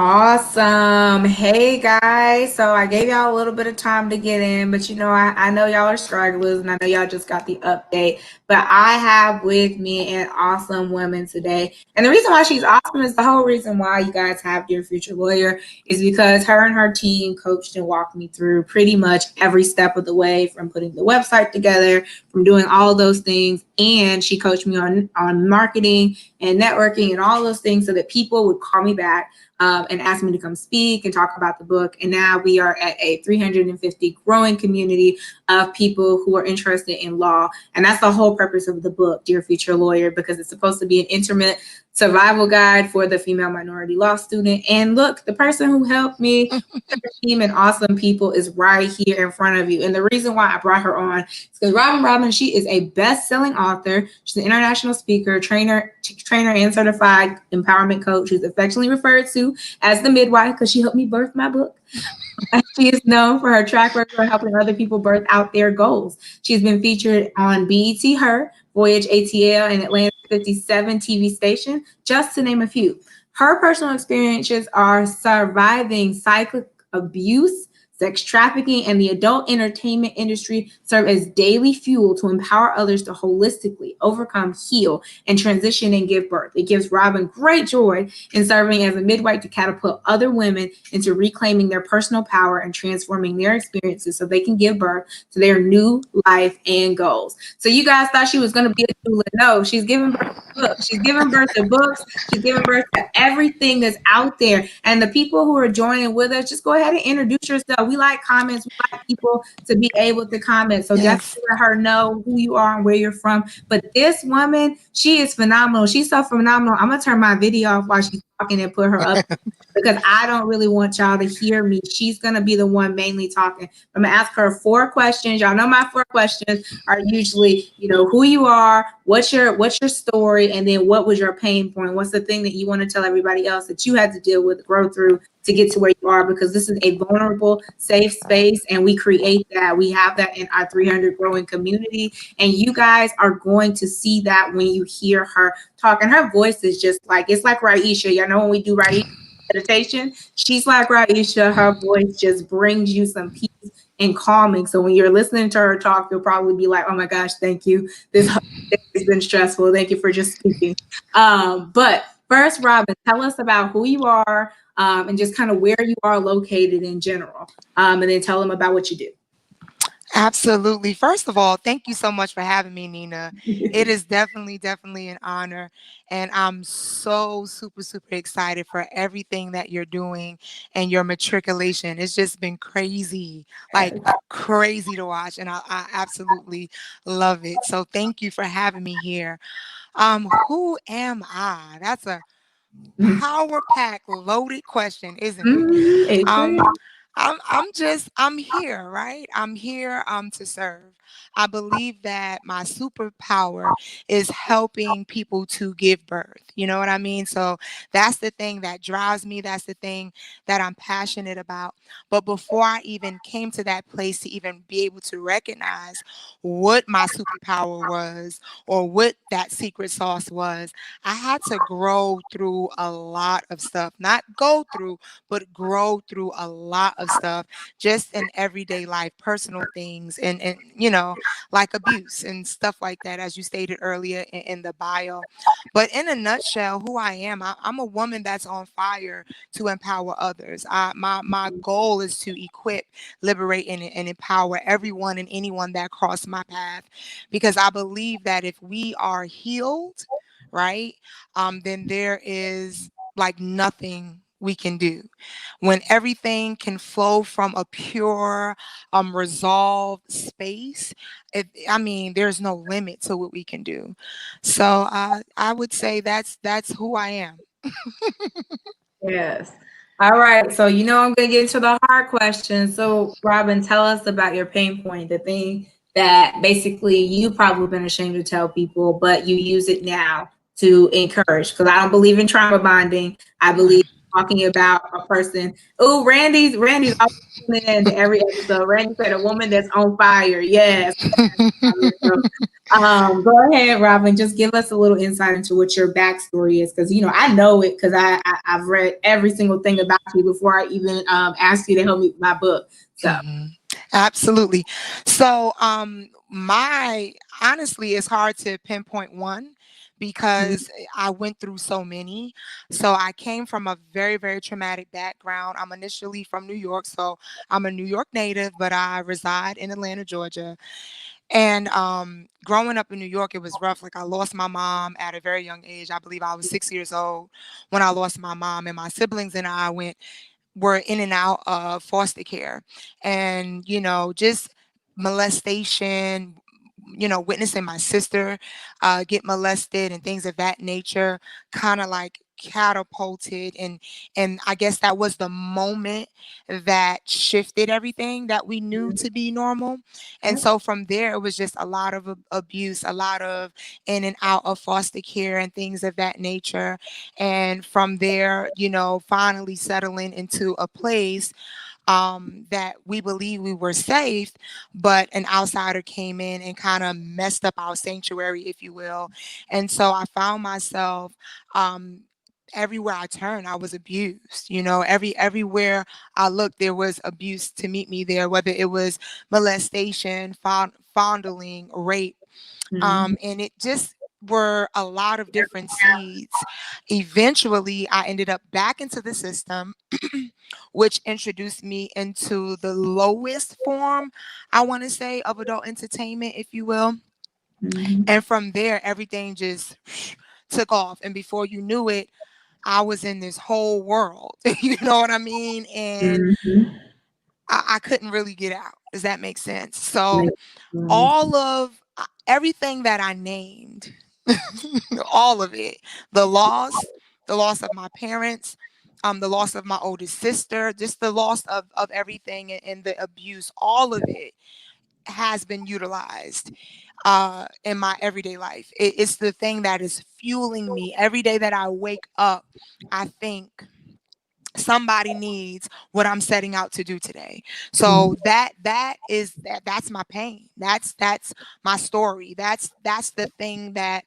Awesome. Hey guys. So I gave y'all a little bit of time to get in, but I know y'all are stragglers and I know y'all just got the update. But I have with me an awesome woman today. And the reason why she's awesome is the whole reason why you guys have Dear Future Lawyer is because her and her team coached and walked me through pretty much every step of the way, from putting the website together, from doing all those things. And she coached me on marketing and networking and all those things so that people would call me back and asked me to come speak and talk about the book. And now we are at a 350 growing community of people who are interested in law. And that's the whole purpose of the book, Dear Future Lawyer, because it's supposed to be an intimate survival guide for the female minority law student. And look, the person who helped me, team and awesome people, is right here in front of you. And the reason why I brought her on is because Robyn Robbins, she is a best-selling author. She's an international speaker, trainer, and certified empowerment coach, who's affectionately referred to as the Midwife because she helped me birth my book. She is known for her track record of helping other people birth out their goals. She's been featured on BET Her, Voyage Atl, and Atlanta 57 TV station, just to name a few. Her personal experiences are surviving cyclic abuse, sex trafficking, and the adult entertainment industry serve as daily fuel to empower others to holistically overcome, heal, and transition and give birth. It gives Robyn great joy in serving as a midwife to catapult other women into reclaiming their personal power and transforming their experiences so they can give birth to their new life and goals. So you guys thought she was going to be a doula. No, she's giving birth to books. She's giving birth to books. She's giving birth to everything that's out there. And the people who are joining with us, just go ahead and introduce yourself. We like comments. We like people to be able to comment. So definitely let her know who you are and where you're from. But this woman, she is phenomenal. She's so phenomenal. I'm going to turn my video off while she's talking and put her up because I don't really want y'all to hear me. She's going to be the one mainly talking. I'm going to ask her 4 questions. Y'all know my 4 questions are usually, who you are, what's your story, and then what was your pain point? What's the thing that you want to tell everybody else that you had to deal with, grow through to get to where you are? Because this is a vulnerable, safe space, and we create that. We have that in our 300 growing community, and you guys are going to see that when you hear her talk. And her voice is just it's like Raisha. Y'all know when we do Raisha meditation, she's like Raisha. Her voice just brings you some peace and calming. So when you're listening to her talk, you'll probably be like, oh my gosh, thank you. This has been stressful. Thank you for just speaking. But first, Robyn, tell us about who you are and just kind of where you are located in general. And then tell them about what you do. Absolutely. First of all, thank you so much for having me, Neena. It is definitely an honor. And I'm so super excited for everything that you're doing and your matriculation. It's just been crazy, crazy to watch. And I absolutely love it. So thank you for having me here. Who am I? That's a power pack loaded question, isn't it? I'm here, right? I'm here to serve. I believe that my superpower is helping people to give birth. You know what I mean? So that's the thing that drives me. That's the thing that I'm passionate about. But before I even came to that place to even be able to recognize what my superpower was or what that secret sauce was, I had to grow through a lot of stuff. Not go through, but grow through a lot of stuff just in everyday life, personal things, and like abuse and stuff like that, as you stated earlier in the bio. But in a nutshell, who I am, I'm a woman that's on fire to empower others. My goal is to equip, liberate, and empower everyone and anyone that crossed my path, because I believe that if we are healed, right, then there is nothing we can do. When everything can flow from a pure, resolved space, there's no limit to what we can do. So I would say that's who I am. Yes. All right. So I'm going to get into the hard questions. So Robyn, tell us about your pain point, the thing that basically you probably been ashamed to tell people, but you use it now to encourage. Because I don't believe in trauma bonding. I believe talking about a person. Oh, Randy's always tuning in to every episode. Randy said a woman that's on fire. Yes. So, go ahead, Robyn. Just give us a little insight into what your backstory is, because I know it because I've read every single thing about you before I even asked you to help me with my book. So. Mhm. Absolutely. So, my honestly, it's hard to pinpoint one because I went through so many. So, I came from a very, very traumatic background. I'm initially from New York, so I'm a New York native, but I reside in Atlanta, Georgia. And growing up in New York, it was rough. Like, I lost my mom at a very young age. I believe I was 6 years old when I lost my mom, and my siblings and I were in and out of foster care, and just molestation, witnessing my sister get molested and things of that nature kind of like catapulted, and I guess that was the moment that shifted everything that we knew to be normal. And so from there it was just a lot of abuse, a lot of in and out of foster care and things of that nature. And from there, finally settling into a place that we believe we were safe, but an outsider came in and kind of messed up our sanctuary, if you will. And so I found myself everywhere I turned, I was abused. Everywhere I looked, there was abuse to meet me there, whether it was molestation, fondling, rape, Mhm. and it just were a lot of different seeds. Eventually, I ended up back into the system, which introduced me into the lowest form, I want to say, of adult entertainment, if you will. Mhm. And from there, everything just took off. And before you knew it, I was in this whole world. You know what I mean? And Mhm. I couldn't really get out. Does that make sense? So Makes sense. all of everything that I named, all of it, the loss, the loss of my parents, the loss of my oldest sister, just the loss of everything, and the abuse, all of it has been utilized in my everyday life. It's the thing that is fueling me every day that I wake up. I think somebody needs what I'm setting out to do today. Mhm. So that's my pain. That's my story. That's the thing that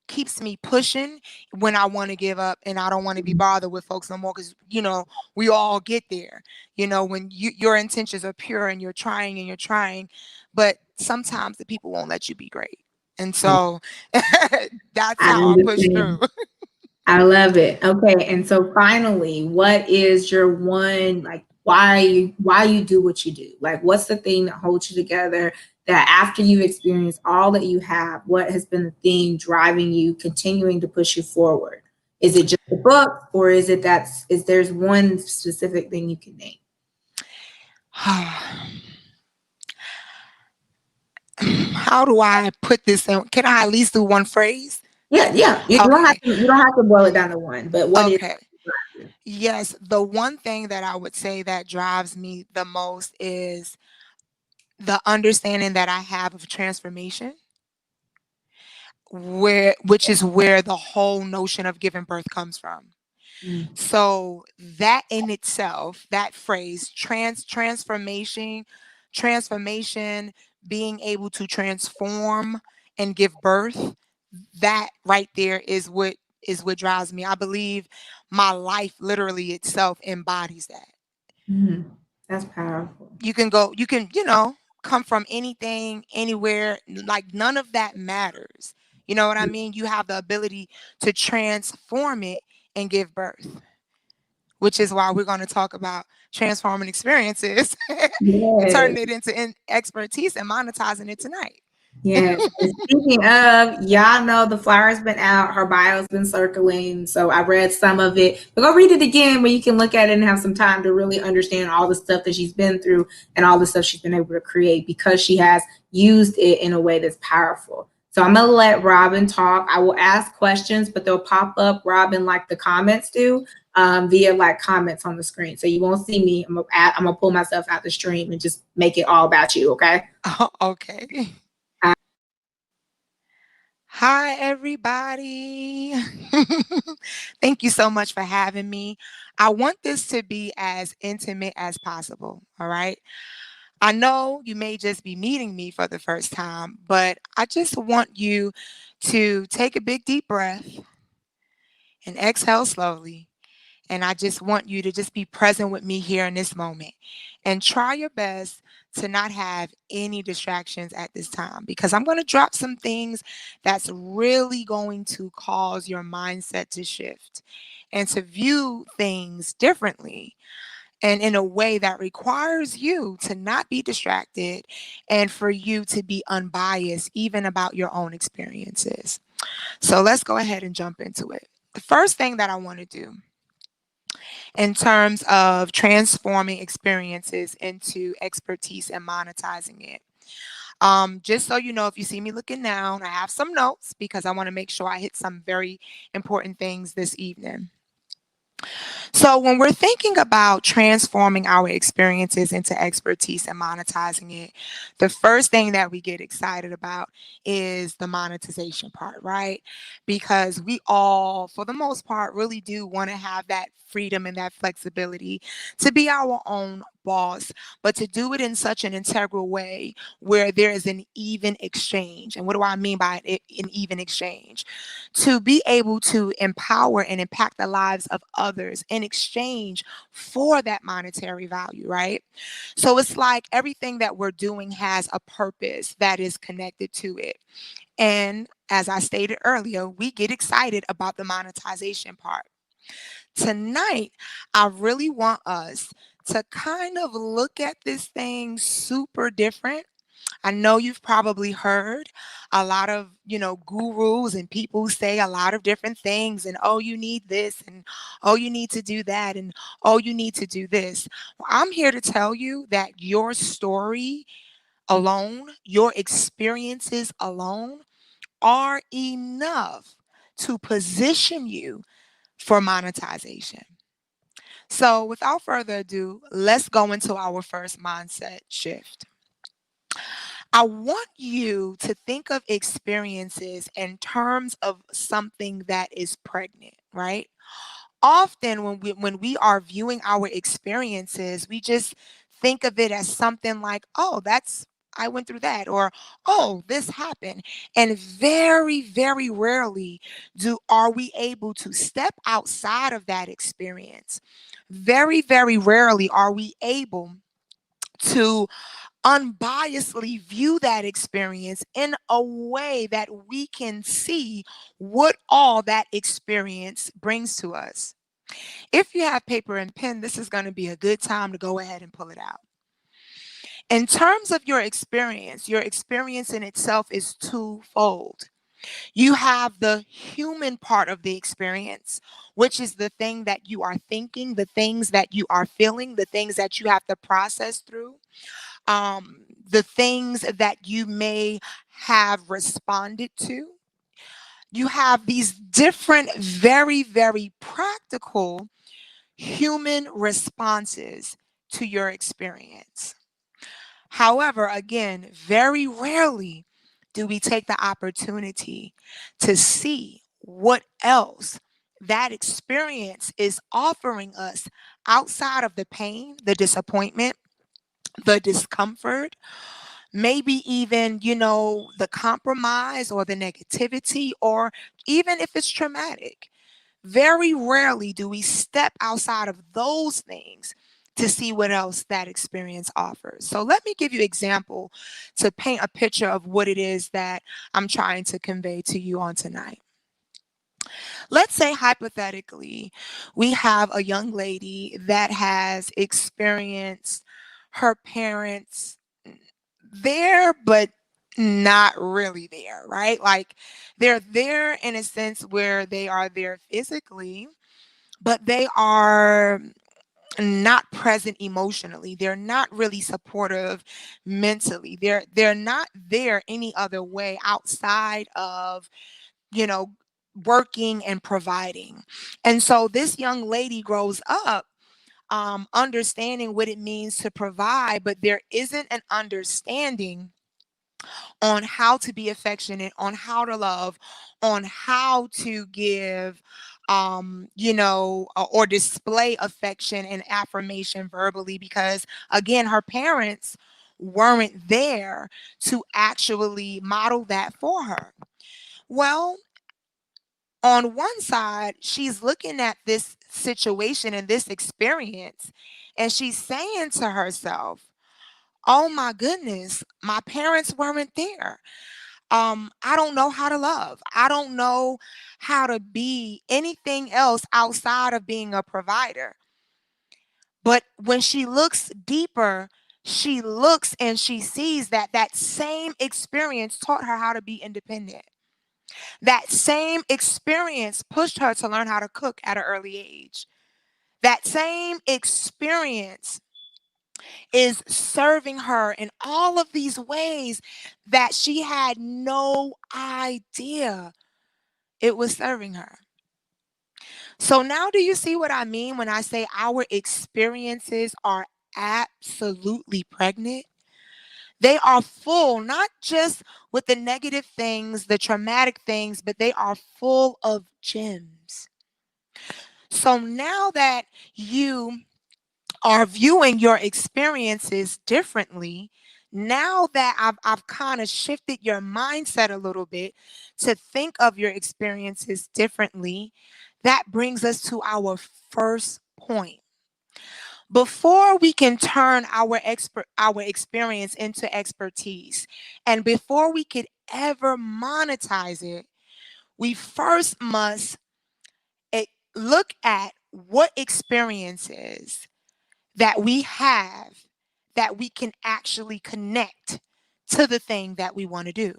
keeps me pushing when I want to give up and I don't want to be bothered with folks no more, because we all get there, when your intentions are pure and you're trying, but sometimes the people won't let you be great. And so that's I how I push through. understand. I love it. Okay, and so finally, what is your one, like, why you do what you do? Like, what's the thing that holds you together? That after you've experienced all that you have, what has been the thing driving you, continuing to push you forward? Is it just the book, or is it is there's one specific thing you can name? How do I put this in? Can I at least do one phrase? Yeah, yeah. Okay. You don't have to boil it down to one. But what is? Okay. Yes, the one thing that I would say that drives me the most is the understanding that I have of transformation, which is where the whole notion of giving birth comes from. Mm, So that in itself, that phrase, transformation, being able to transform and give birth, that right there is what drives me. I believe my life literally itself embodies that. mm. That's powerful. You can come from anything, anywhere, like none of that matters. You know what I mean? You have the ability to transform it and give birth, which is why we're going to talk about transforming experiences and Yes. turning it into expertise and monetizing it tonight. Yes. And speaking of, y'all know the flyer's been out. Her bio's been circling. So I read some of it. But go read it again where you can look at it and have some time to really understand all the stuff that she's been through and all the stuff she's been able to create, because she has used it in a way that's powerful. So I'm going to let Robyn talk. I will ask questions, but they'll pop up, Robyn, like the comments do, via like comments on the screen. So you won't see me. I'm gonna pull myself out the stream and just make it all about you. Okay. Okay. Hi, everybody. Thank you so much for having me. I want this to be as intimate as possible. All right. I know you may just be meeting me for the first time, but I just want you to take a big deep breath and exhale slowly. And I just want you to just be present with me here in this moment and try your best to not have any distractions at this time because I'm going to drop some things that's really going to cause your mindset to shift and to view things differently and in a way that requires you to not be distracted and for you to be unbiased even about your own experiences. So let's go ahead and jump into it. The first thing that I want to do in terms of transforming experiences into expertise and monetizing it. Just so you know, if you see me looking down, I have some notes because I want to make sure I hit some very important things this evening. So, when we're thinking about transforming our experiences into expertise and monetizing it, the first thing that we get excited about is the monetization part, right? Because we all, for the most part, really do want to have that freedom and that flexibility to be our own boss, but to do it in such an integral way where there is an even exchange. And what do I mean by an even exchange? To be able to empower and impact the lives of others in exchange for that monetary value, right? So it's like everything that we're doing has a purpose that is connected to it. And as I stated earlier, we get excited about the monetization part. Tonight, I really want us to kind of look at this thing super different. I know you've probably heard a lot of, gurus and people say a lot of different things and oh, you need this and oh, you need to do that and oh, you need to do this. Well, I'm here to tell you that your story alone, your experiences alone are enough to position you for monetization. So, without further ado, let's go into our first mindset shift. I want you to think of experiences in terms of something that is pregnant, right? Often when we are viewing our experiences, we just think of it as something like, "Oh, that's I went through that," or "Oh, this happened." And very, very rarely do are we able to step outside of that experience. Very, very rarely are we able to unbiasedly view that experience in a way that we can see what all that experience brings to us. If you have paper and pen, this is going to be a good time to go ahead and pull it out. In terms of your experience in itself is twofold. You have the human part of the experience, which is the thing that you are thinking, the things that you are feeling, the things that you have to process through, the things that you may have responded to. You have these different, very, very practical human responses to your experience. However, again, very rarely do we take the opportunity to see what else that experience is offering us outside of the pain, the disappointment, the discomfort, maybe even, the compromise or the negativity, or even if it's traumatic. Very rarely do we step outside of those things to see what else that experience offers. So let me give you an example to paint a picture of what it is that I'm trying to convey to you on tonight. Let's say hypothetically, we have a young lady that has experienced her parents there, but not really there, right? Like they're there in a sense where they are there physically, but they are not present emotionally. They're not really supportive mentally. They're not there any other way outside of, you know, working and providing. And so this young lady grows up understanding what it means to provide, but there isn't an understanding on how to be affectionate, on how to love, on how to give, or display affection and affirmation verbally, because again, her parents weren't there to actually model that for her. Well, on one side, she's looking at this situation and this experience, and she's saying to herself, oh my goodness, my parents weren't there. I don't know how to love. I don't know how to be anything else outside of being a provider. But when she looks deeper, she looks and she sees that that same experience taught her how to be independent. That same experience pushed her to learn how to cook at an early age. That same experience is serving her in all of these ways that she had no idea it was serving her. So now do you see what I mean when I say our experiences are absolutely pregnant? They are full, not just with the negative things, the traumatic things, but they are full of gems. So now that you are viewing your experiences differently, now that I've kind of shifted your mindset a little bit to think of your experiences differently, that brings us to our first point. Before we can turn our experience into expertise, and before we could ever monetize it, we first must eh, look at what experiences that we have that we can actually connect to the thing that we want to do.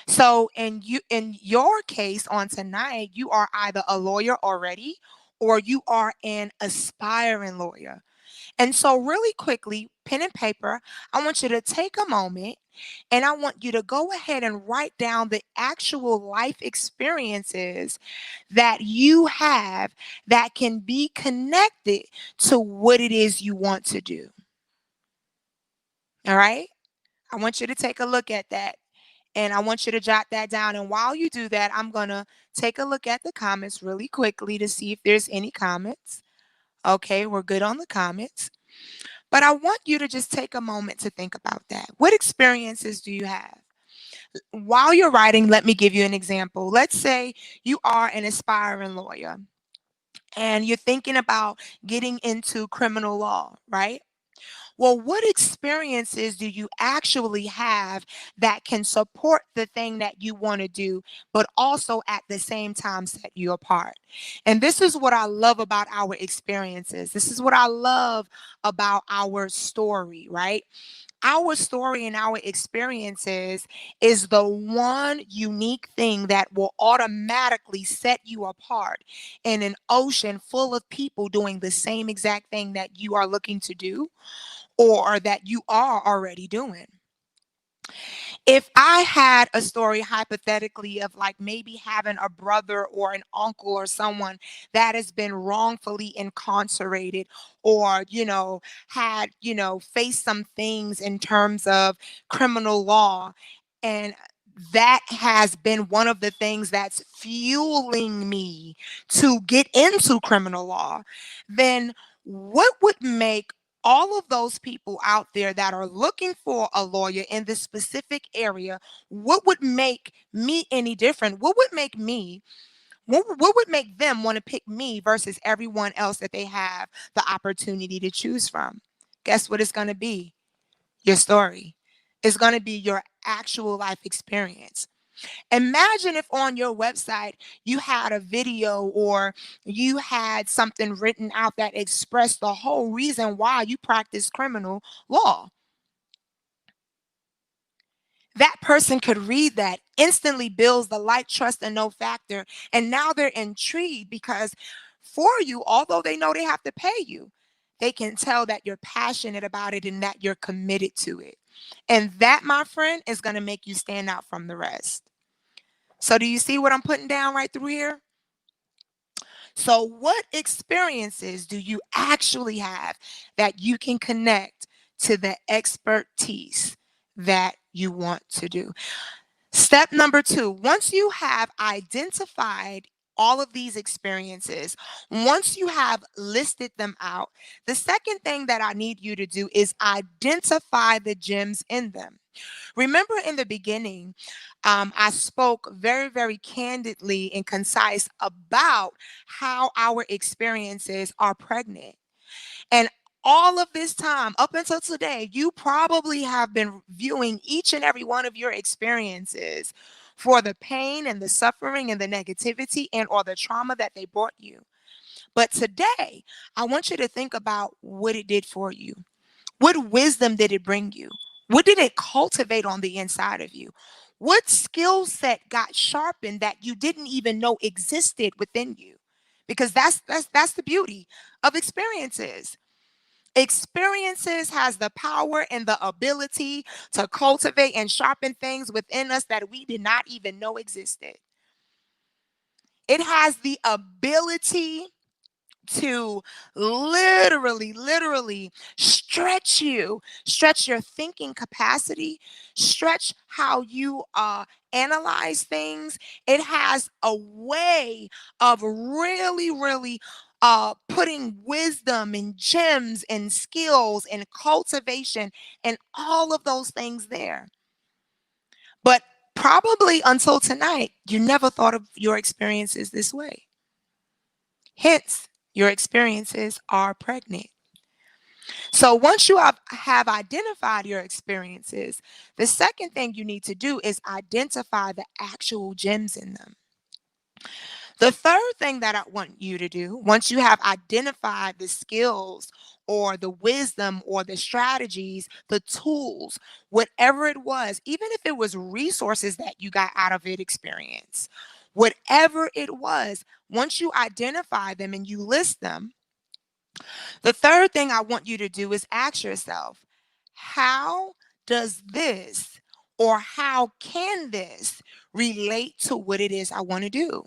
So in your case on tonight, you are either a lawyer already or you are an aspiring lawyer. And so really quickly, pen and paper, I want you to take a moment and I want you to go ahead and write down the actual life experiences that you have that can be connected to what it is you want to do. All right? I want you to take a look at that and I want you to jot that down. And while you do that, I'm going to take a look at the comments really quickly to see if there's any comments. Okay, we're good on the comments. But I want you to just take a moment to think about that. What experiences do you have? While you're writing, let me give you an example. Let's say you are an aspiring lawyer and you're thinking about getting into criminal law, right? Well, what experiences do you actually have that can support the thing that you want to do, but also at the same time set you apart? And this is what I love about our experiences. This is what I love about our story, right? Our story and our experiences is the one unique thing that will automatically set you apart in an ocean full of people doing the same exact thing that you are looking to do or that you are already doing. If I had a story hypothetically of like maybe having a brother or an uncle or someone that has been wrongfully incarcerated or, had, faced some things in terms of criminal law, and that has been one of the things that's fueling me to get into criminal law, then what would make all of those people out there that are looking for a lawyer in this specific area, what would make me any different? What would make them want to pick me versus everyone else that they have the opportunity to choose from? Guess what it's going to be? Your story. It's going to be your actual life experience. Imagine if on your website you had a video or you had something written out that expressed the whole reason why you practice criminal law. That person could read that, instantly builds the like, trust, and no factor. And now they're intrigued because for you, although they know they have to pay you, they can tell that you're passionate about it and that you're committed to it. And that, my friend, is going to make you stand out from the rest. So do you see what I'm putting down right through here? So what experiences do you actually have that you can connect to the expertise that you want to do. Step number two, once you have identified all of these experiences, once you have listed them out, the second thing that I need you to do is identify the gems in them. Remember in the beginning, I spoke very, very candidly and concise about how our experiences are pregnant. And all of this time, up until today, you probably have been viewing each and every one of your experiences for the pain and the suffering and the negativity and or the trauma that they brought you. But today, I want you to think about what it did for you. What wisdom did it bring you? What did it cultivate on the inside of you? What skill set got sharpened that you didn't even know existed within you? Because that's the beauty of experiences. Experiences has the power and the ability to cultivate and sharpen things within us that we did not even know existed. It has the ability to literally stretch your thinking capacity, stretch how you analyze things. It has a way of really putting wisdom and gems and skills and cultivation and all of those things there. But probably until tonight, you never thought of your experiences this way. Hence, your experiences are pregnant. So once you have identified your experiences, the second thing you need to do is identify the actual gems in them. The third thing that I want you to do, once you have identified the skills or the wisdom or the strategies, the tools, whatever it was, even if it was resources that you got out of it experience, whatever it was, once you identify them and you list them, the third thing I want you to do is ask yourself, how does this or how can this relate to what it is I want to do?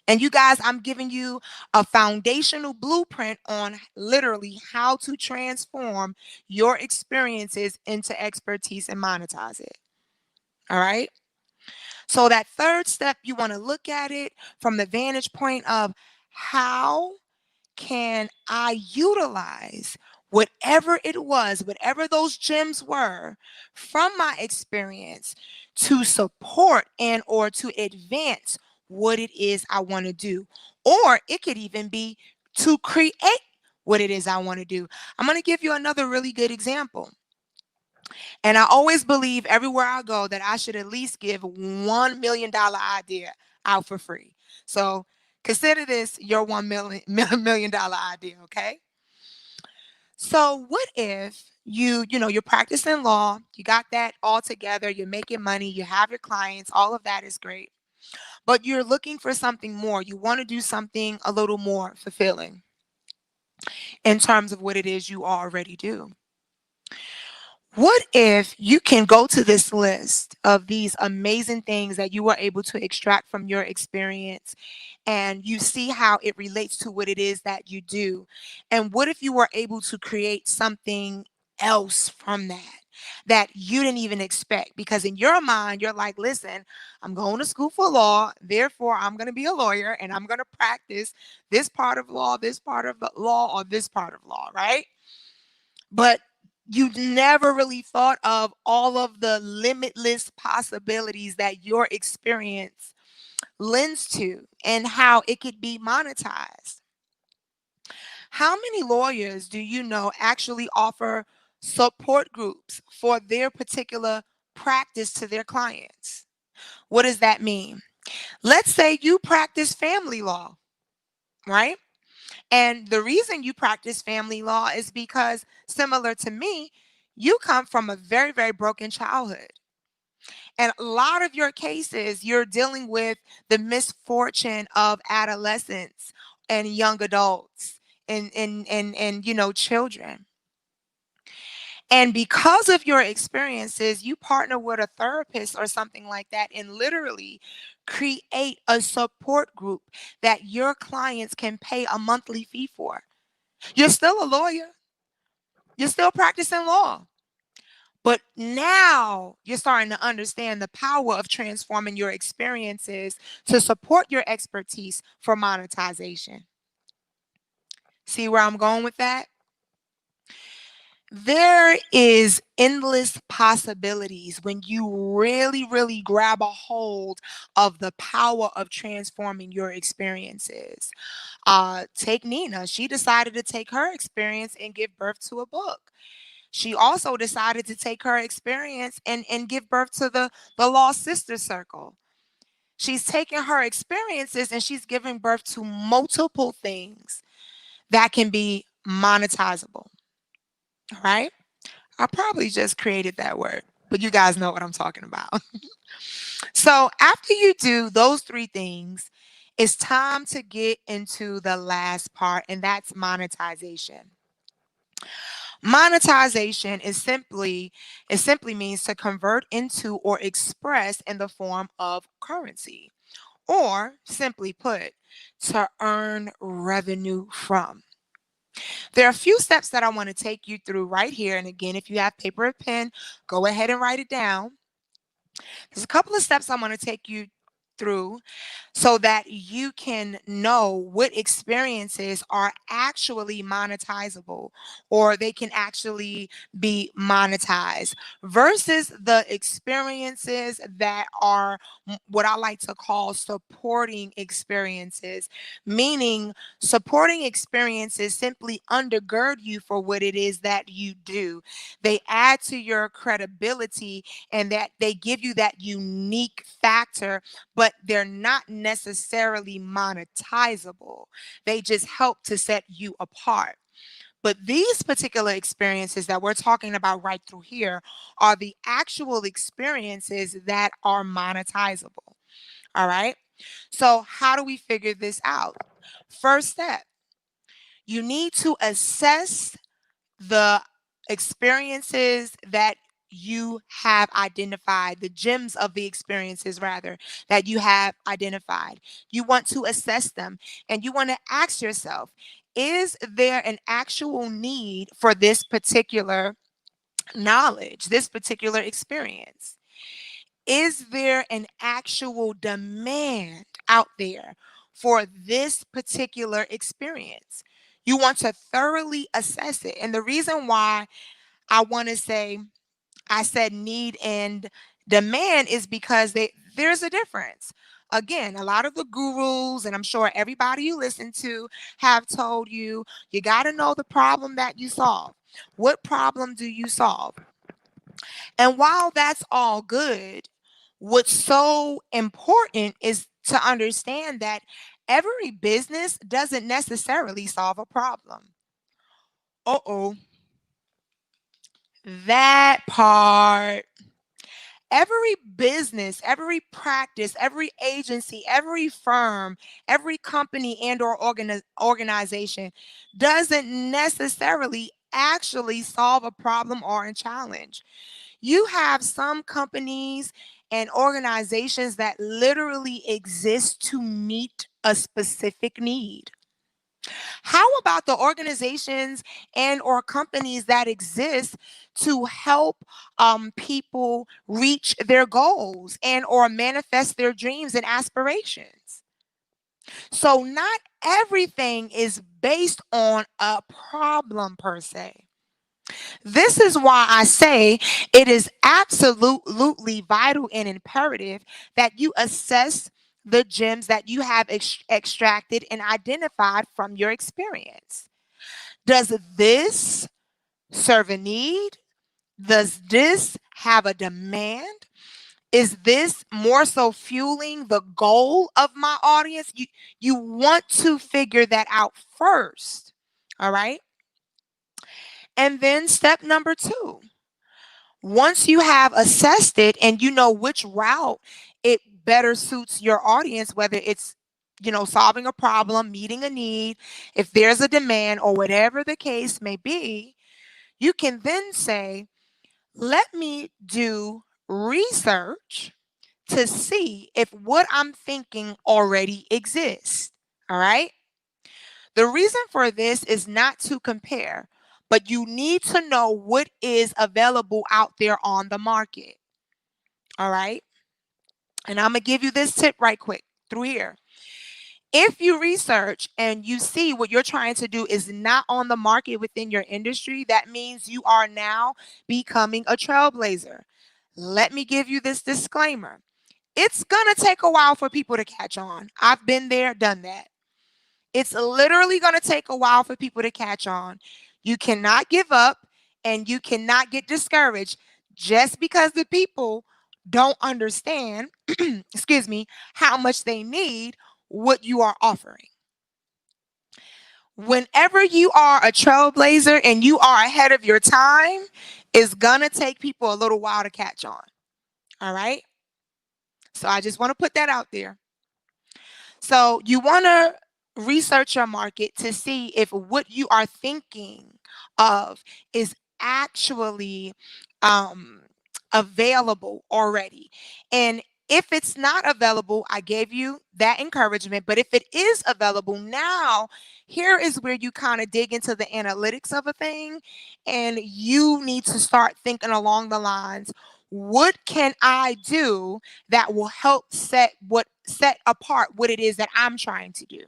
And you guys, I'm giving you a foundational blueprint on literally how to transform your experiences into expertise and monetize it. All right. So, that third step, you want to look at it from the vantage point of how can I utilize whatever it was, whatever those gems were from my experience to support and or to advance what it is I want to do. Or it could even be to create what it is I want to do. I'm going to give you another really good example. And I always believe everywhere I go that I should at least give $1 million idea out for free. So consider this your $1 million idea, okay? So what if you're practicing law, you got that all together, you're making money, you have your clients, all of that is great. But you're looking for something more. You want to do something a little more fulfilling in terms of what it is you already do. What if you can go to this list of these amazing things that you were able to extract from your experience and you see how it relates to what it is that you do? And what if you were able to create something else from that you didn't even expect? Because in your mind, you're like, listen, I'm going to school for law, therefore I'm going to be a lawyer and I'm going to practice this part of law, this part of the law, or this part of law, right? But you never really thought of all of the limitless possibilities that your experience lends to and how it could be monetized. How many lawyers do you know actually offer support groups for their particular practice to their clients? What does that mean? Let's say you practice family law, right? And the reason you practice family law is because, similar to me, you come from a very, very broken childhood. And a lot of your cases, you're dealing with the misfortune of adolescents and young adults and children. And because of your experiences, you partner with a therapist or something like that and literally create a support group that your clients can pay a monthly fee for. You're still a lawyer. You're still practicing law. But now you're starting to understand the power of transforming your experiences to support your expertise for monetization. See where I'm going with that? There is endless possibilities when you really, really grab a hold of the power of transforming your experiences. Take Neena. She decided to take her experience and give birth to a book. She also decided to take her experience and give birth to the Lost Sister Circle. She's taking her experiences and she's giving birth to multiple things that can be monetizable. All right. I probably just created that word, but you guys know what I'm talking about. So after you do those three things, it's time to get into the last part, and that's monetization. Monetization is simply means to convert into or express in the form of currency, or simply put, to earn revenue from. There are a few steps that I want to take you through right here. And again, if you have paper and pen, go ahead and write it down. There's a couple of steps I'm going to take you through so that you can know what experiences are actually monetizable or they can actually be monetized versus the experiences that are what I like to call supporting experiences, meaning supporting experiences simply undergird you for what it is that you do. They add to your credibility and that they give you that unique factor, but they're not necessarily monetizable. They just help to set you apart. But these particular experiences that we're talking about right through here are the actual experiences that are monetizable. All right. So, how do we figure this out? First step, you need to assess the experiences that you have identified, the gems of the experiences, rather, that you have identified. You want to assess them and you want to ask yourself, is there an actual need for this particular knowledge, this particular experience? Is there an actual demand out there for this particular experience? You want to thoroughly assess it. And the reason why I want to say I said need and demand is because there's a difference. Again, a lot of the gurus, and I'm sure everybody you listen to have told you, you got to know the problem that you solve. What problem do you solve? And while that's all good, what's so important is to understand that every business doesn't necessarily solve a problem. Uh-oh, that part. Every business, every practice, every agency, every firm, every company and or organization doesn't necessarily actually solve a problem or a challenge. You have some companies and organizations that literally exist to meet a specific need. How about the organizations and or companies that exist to help people reach their goals and or manifest their dreams and aspirations? So not everything is based on a problem per se. This is why I say it is absolutely vital and imperative that you assess the gems that you have extracted and identified from your experience. Does this serve a need? Does this have a demand? Is this more so fueling the goal of my audience? You want to figure that out first. All right. And then step number two, once you have assessed it and you know which route it better suits your audience, whether it's solving a problem, meeting a need, if there's a demand or whatever the case may be, you can then say, let me do research to see if what I'm thinking already exists. All right. The reason for this is not to compare, but you need to know what is available out there on the market. All right. And I'm going to give you this tip right quick through here. If you research and you see what you're trying to do is not on the market within your industry, that means you are now becoming a trailblazer. Let me give you this disclaimer. It's going to take a while for people to catch on. I've been there, done that. It's literally going to take a while for people to catch on. You cannot give up and you cannot get discouraged just because the people don't understand, excuse me, how much they need what you are offering. Whenever you are a trailblazer and you are ahead of your time, it's going to take people a little while to catch on. All right. So I just want to put that out there. So you want to research your market to see if what you are thinking of is actually um, available already. And if it's not available, I gave you that encouragement. But if it is available now, here is where you kind of dig into the analytics of a thing. And you need to start thinking along the lines, what can I do that will help set apart what it is that I'm trying to do?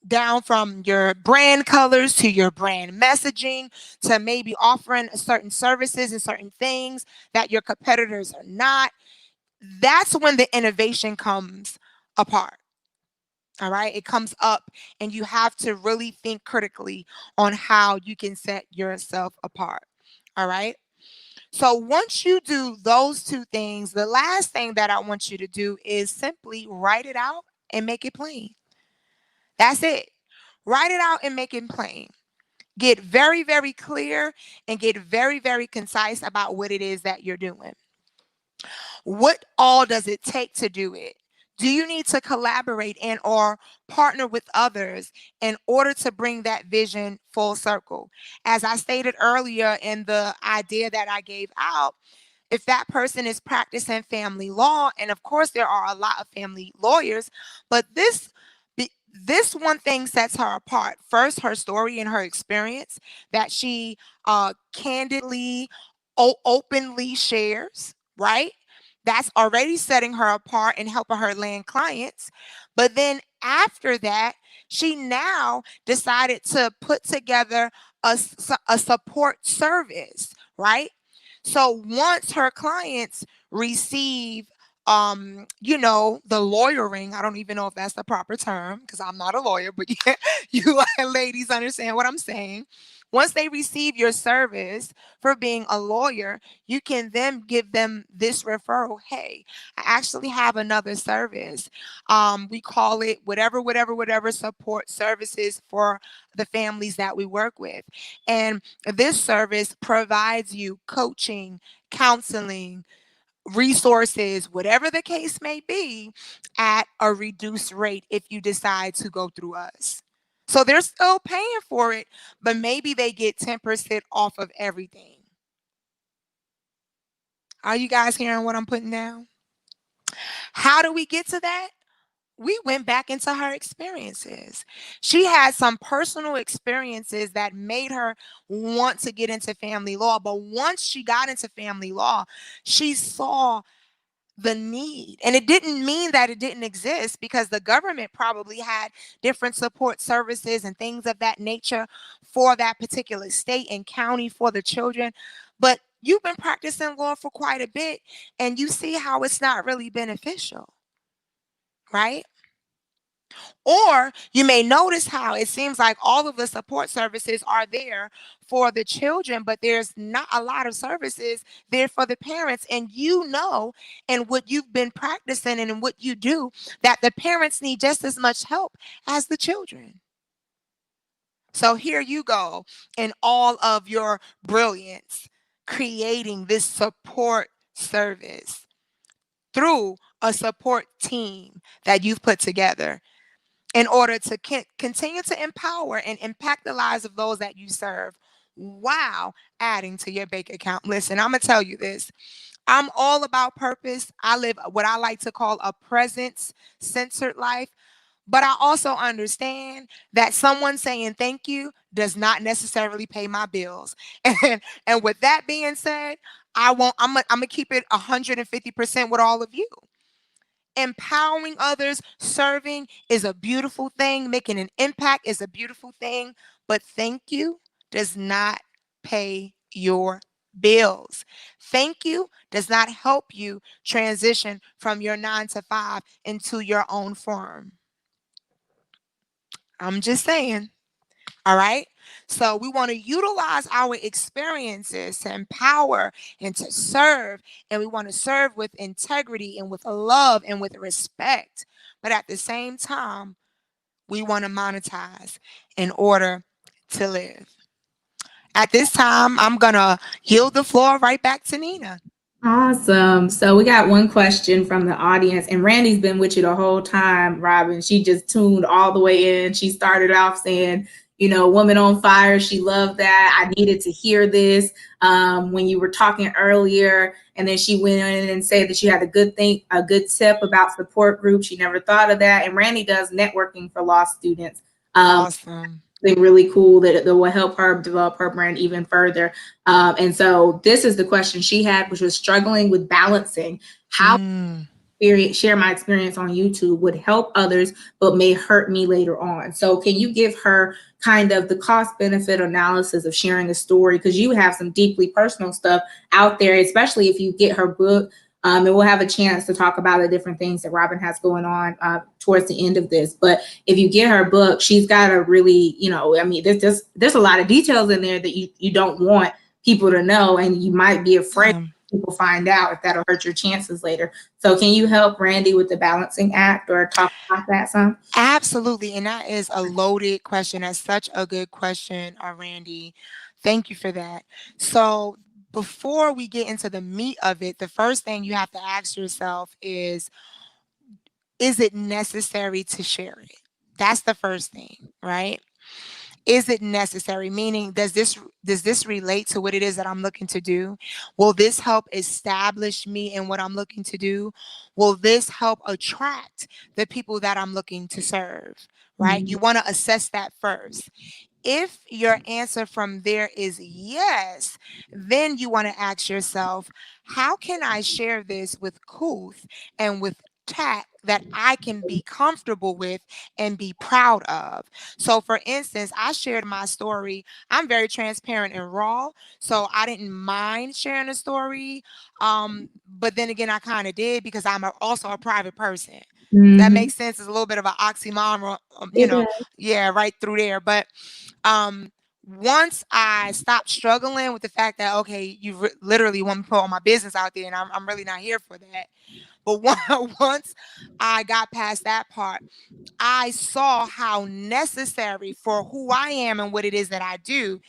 Down from your brand colors to your brand messaging to maybe offering certain services and certain things that your competitors are not. That's when the innovation comes apart. All right. It comes up and you have to really think critically on how you can set yourself apart. All right. So once you do those two things, the last thing that I want you to do is simply write it out and make it plain. That's it. Write it out and make it plain. Get very, very clear and get very, very concise about what it is that you're doing. What all does it take to do it? Do you need to collaborate and or partner with others in order to bring that vision full circle? As I stated earlier in the idea that I gave out, if that person is practicing family law, and of course there are a lot of family lawyers, but this one thing sets her apart. First, her story and her experience that she candidly, openly shares, right? That's already setting her apart and helping her land clients. But then after that, she now decided to put together a support service, right? So once her clients receive the lawyering, I don't even know if that's the proper term because I'm not a lawyer, but yeah, you ladies understand what I'm saying. Once they receive your service for being a lawyer, you can then give them this referral. Hey, I actually have another service. We call it whatever support services for the families that we work with. And this service provides you coaching, counseling, resources, whatever the case may be, at a reduced rate if you decide to go through us. So they're still paying for it, but maybe they get 10% off of everything. Are you guys hearing what I'm putting down? How do we get to that? We went back into her experiences. She had some personal experiences that made her want to get into family law. But once she got into family law, she saw the need. And it didn't mean that it didn't exist because the government probably had different support services and things of that nature for that particular state and county for the children. But you've been practicing law for quite a bit and you see how it's not really beneficial, right? Or you may notice how it seems like all of the support services are there for the children, but there's not a lot of services there for the parents. And and what you've been practicing and in what you do, that the parents need just as much help as the children. So here you go in all of your brilliance, creating this support service through a support team that you've put together in order to continue to empower and impact the lives of those that you serve while adding to your bank account. Listen, I'm going to tell you this. I'm all about purpose. I live what I like to call a presence centered life. But I also understand that someone saying thank you does not necessarily pay my bills. And with that being said, I'm gonna keep it 150% with all of you. Empowering others, serving is a beautiful thing, making an impact is a beautiful thing, but thank you does not pay your bills. Thank you does not help you transition from your 9 to 5 into your own firm. I'm just saying. All right. So we want to utilize our experiences to empower and to serve. And we want to serve with integrity and with love and with respect. But at the same time, we want to monetize in order to live. At this time, I'm going to yield the floor right back to Neena. Awesome. So we got one question from the audience, and Randy's been with you the whole time, Robyn. She just tuned all the way in. She started off saying, you know, woman on fire. She loved that. I needed to hear this when you were talking earlier. And then she went in and said that she had a good thing, a good tip about support groups. She never thought of that. And Randy does networking for law students. Awesome. Really cool that will help her develop her brand even further. And so this is the question she had, which was struggling with balancing how Mm, share my experience on YouTube would help others, but may hurt me later on. So can you give her kind of the cost benefit analysis of sharing a story? Because you have some deeply personal stuff out there, especially if you get her book. And we'll have a chance to talk about the different things that Robyn has going on towards the end of this. But if you get her book, she's got a really, you know, I mean, there's a lot of details in there that you don't want people to know, and you might be afraid yeah. people find out if that'll hurt your chances later. So can you help Randy with the balancing act or talk about that some? Absolutely. And that is a loaded question. That's such a good question, Randy. Thank you for that. So, before we get into the meat of it, the first thing you have to ask yourself is it necessary to share it? That's the first thing, right? Is it necessary? Meaning, does this relate to what it is that I'm looking to do? Will this help establish me in what I'm looking to do? Will this help attract the people that I'm looking to serve? Right? Mhm. You want to assess that first. If your answer from there is yes, then you want to ask yourself, how can I share this with couth and with tact that I can be comfortable with and be proud of? So, for instance, I shared my story. I'm very transparent and raw, so I didn't mind sharing a story. But then again, I kind of did because also a private person. That Mhm. makes sense. It's a little bit of an oxymoron, It does. yeah, right through there. But um once I stopped struggling with the fact that, okay, you literally want me to put all my business out there, and I'm really not here for that. But once I got past that part, I saw how necessary for who I am and what it is that I do,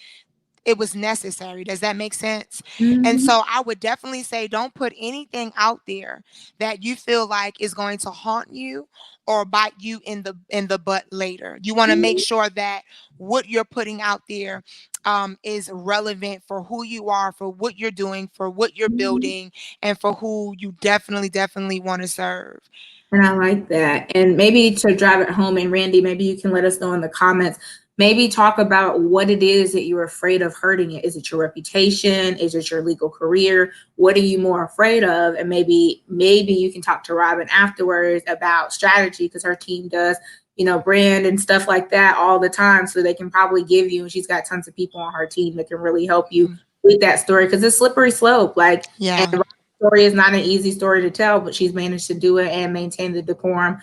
it was necessary. Does that make sense? And Mhm. so I would definitely say, don't put anything out there that you feel like is going to haunt you or bite you in the butt later. You want to make sure that what you're putting out there is relevant for who you are, for what you're doing, for what you're Mhm. building, and for who you definitely want to serve. And I like that. And maybe to drive it home, and Randy, maybe you can let us know in the comments. Maybe talk about what it is that you're afraid of hurting it. Is it your reputation? Is it your legal career? What are you more afraid of? And maybe you can talk to Robyn afterwards about strategy, because her team does, you know, brand and stuff like that all the time. So they can probably give you, and she's got tons of people on her team that can really help you Mhm. with that story, because it's slippery slope. Like, and Yeah. story is not an easy story to tell, but she's managed to do it and maintain the decorum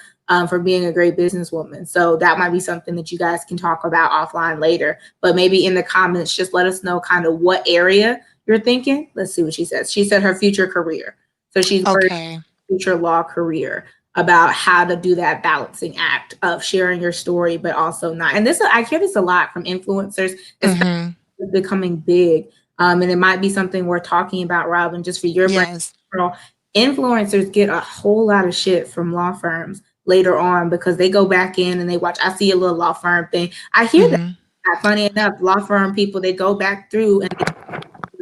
for being a great businesswoman. So that might be something that you guys can talk about offline later. But maybe in the comments, just let us know kind of what area you're thinking. Let's see what she says. She said her future career. So she's worried Okay. future law career, about how to do that balancing act of sharing your story, but also not. And this, I hear this a lot from influencers, especially Mm-hmm. becoming big. And it might be something we're talking about, Robyn, just for your brand. Yes. Influencers get a whole lot of shit from law firms later on because they go back in and they watch. I see a little law firm thing. I hear that. Mm-hmm. Funny enough, law firm people, they go back through and they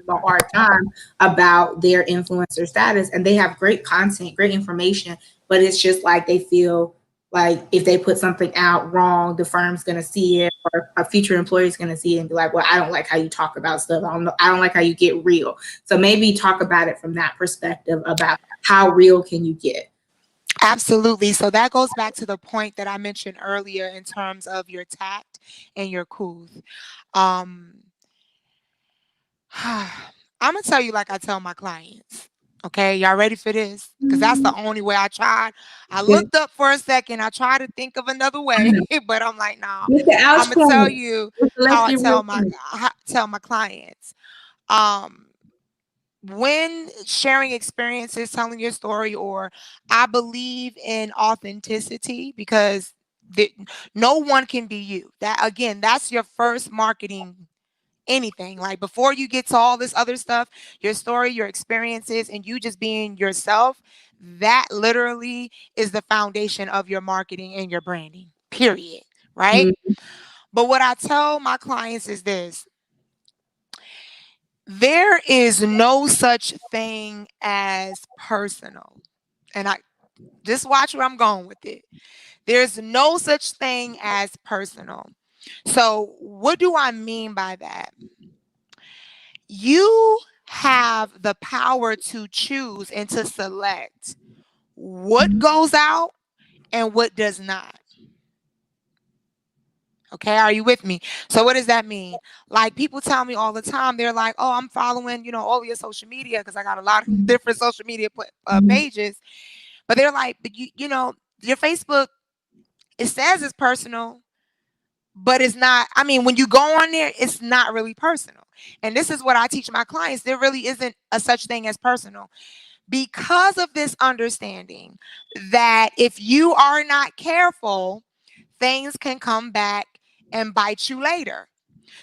a hard time about their influencer status, and they have great content, great information, but it's just like they feel like if they put something out wrong, the firm's going to see it, or a future employer is going to see it and be like, well, I don't like how you talk about stuff. I don't like how you get real. So maybe talk about it from that perspective about how real can you get. Absolutely. So that goes back to the point that I mentioned earlier in terms of your tact and your cool. Um, I'm gonna tell you like I tell my clients. Okay, y'all ready for this? Because that's the only way I tried. I looked up for a second. I tried to think of another I way, know. but I'm like, nah. Get the I'm ouch gonna tell point. you Let's how I get real. tell my clients. Um, when sharing experiences, telling your story, or I believe in authenticity because the, no one can be you. That again, that's your first marketing anything. Like before you get to all this other stuff, your story, your experiences, and you just being yourself, that literally is the foundation of your marketing and your branding, period. Right? Mm-hmm. But what I tell my clients is this: there is no such thing as personal. And I just watch where I'm going with it. There's no such thing as personal. So, what do I mean by that? You have the power to choose and to select what goes out and what does not. Okay, are you with me? So what does that mean? Like people tell me all the time, they're like, "Oh, I'm following, all of your social media because I got a lot of different social media pages." But they're like, "But your Facebook, it says it's personal, but it's not. I mean, when you go on there, it's not really personal." And this is what I teach my clients. There really isn't a such thing as personal because of this understanding that if you are not careful, things can come back and bite you later.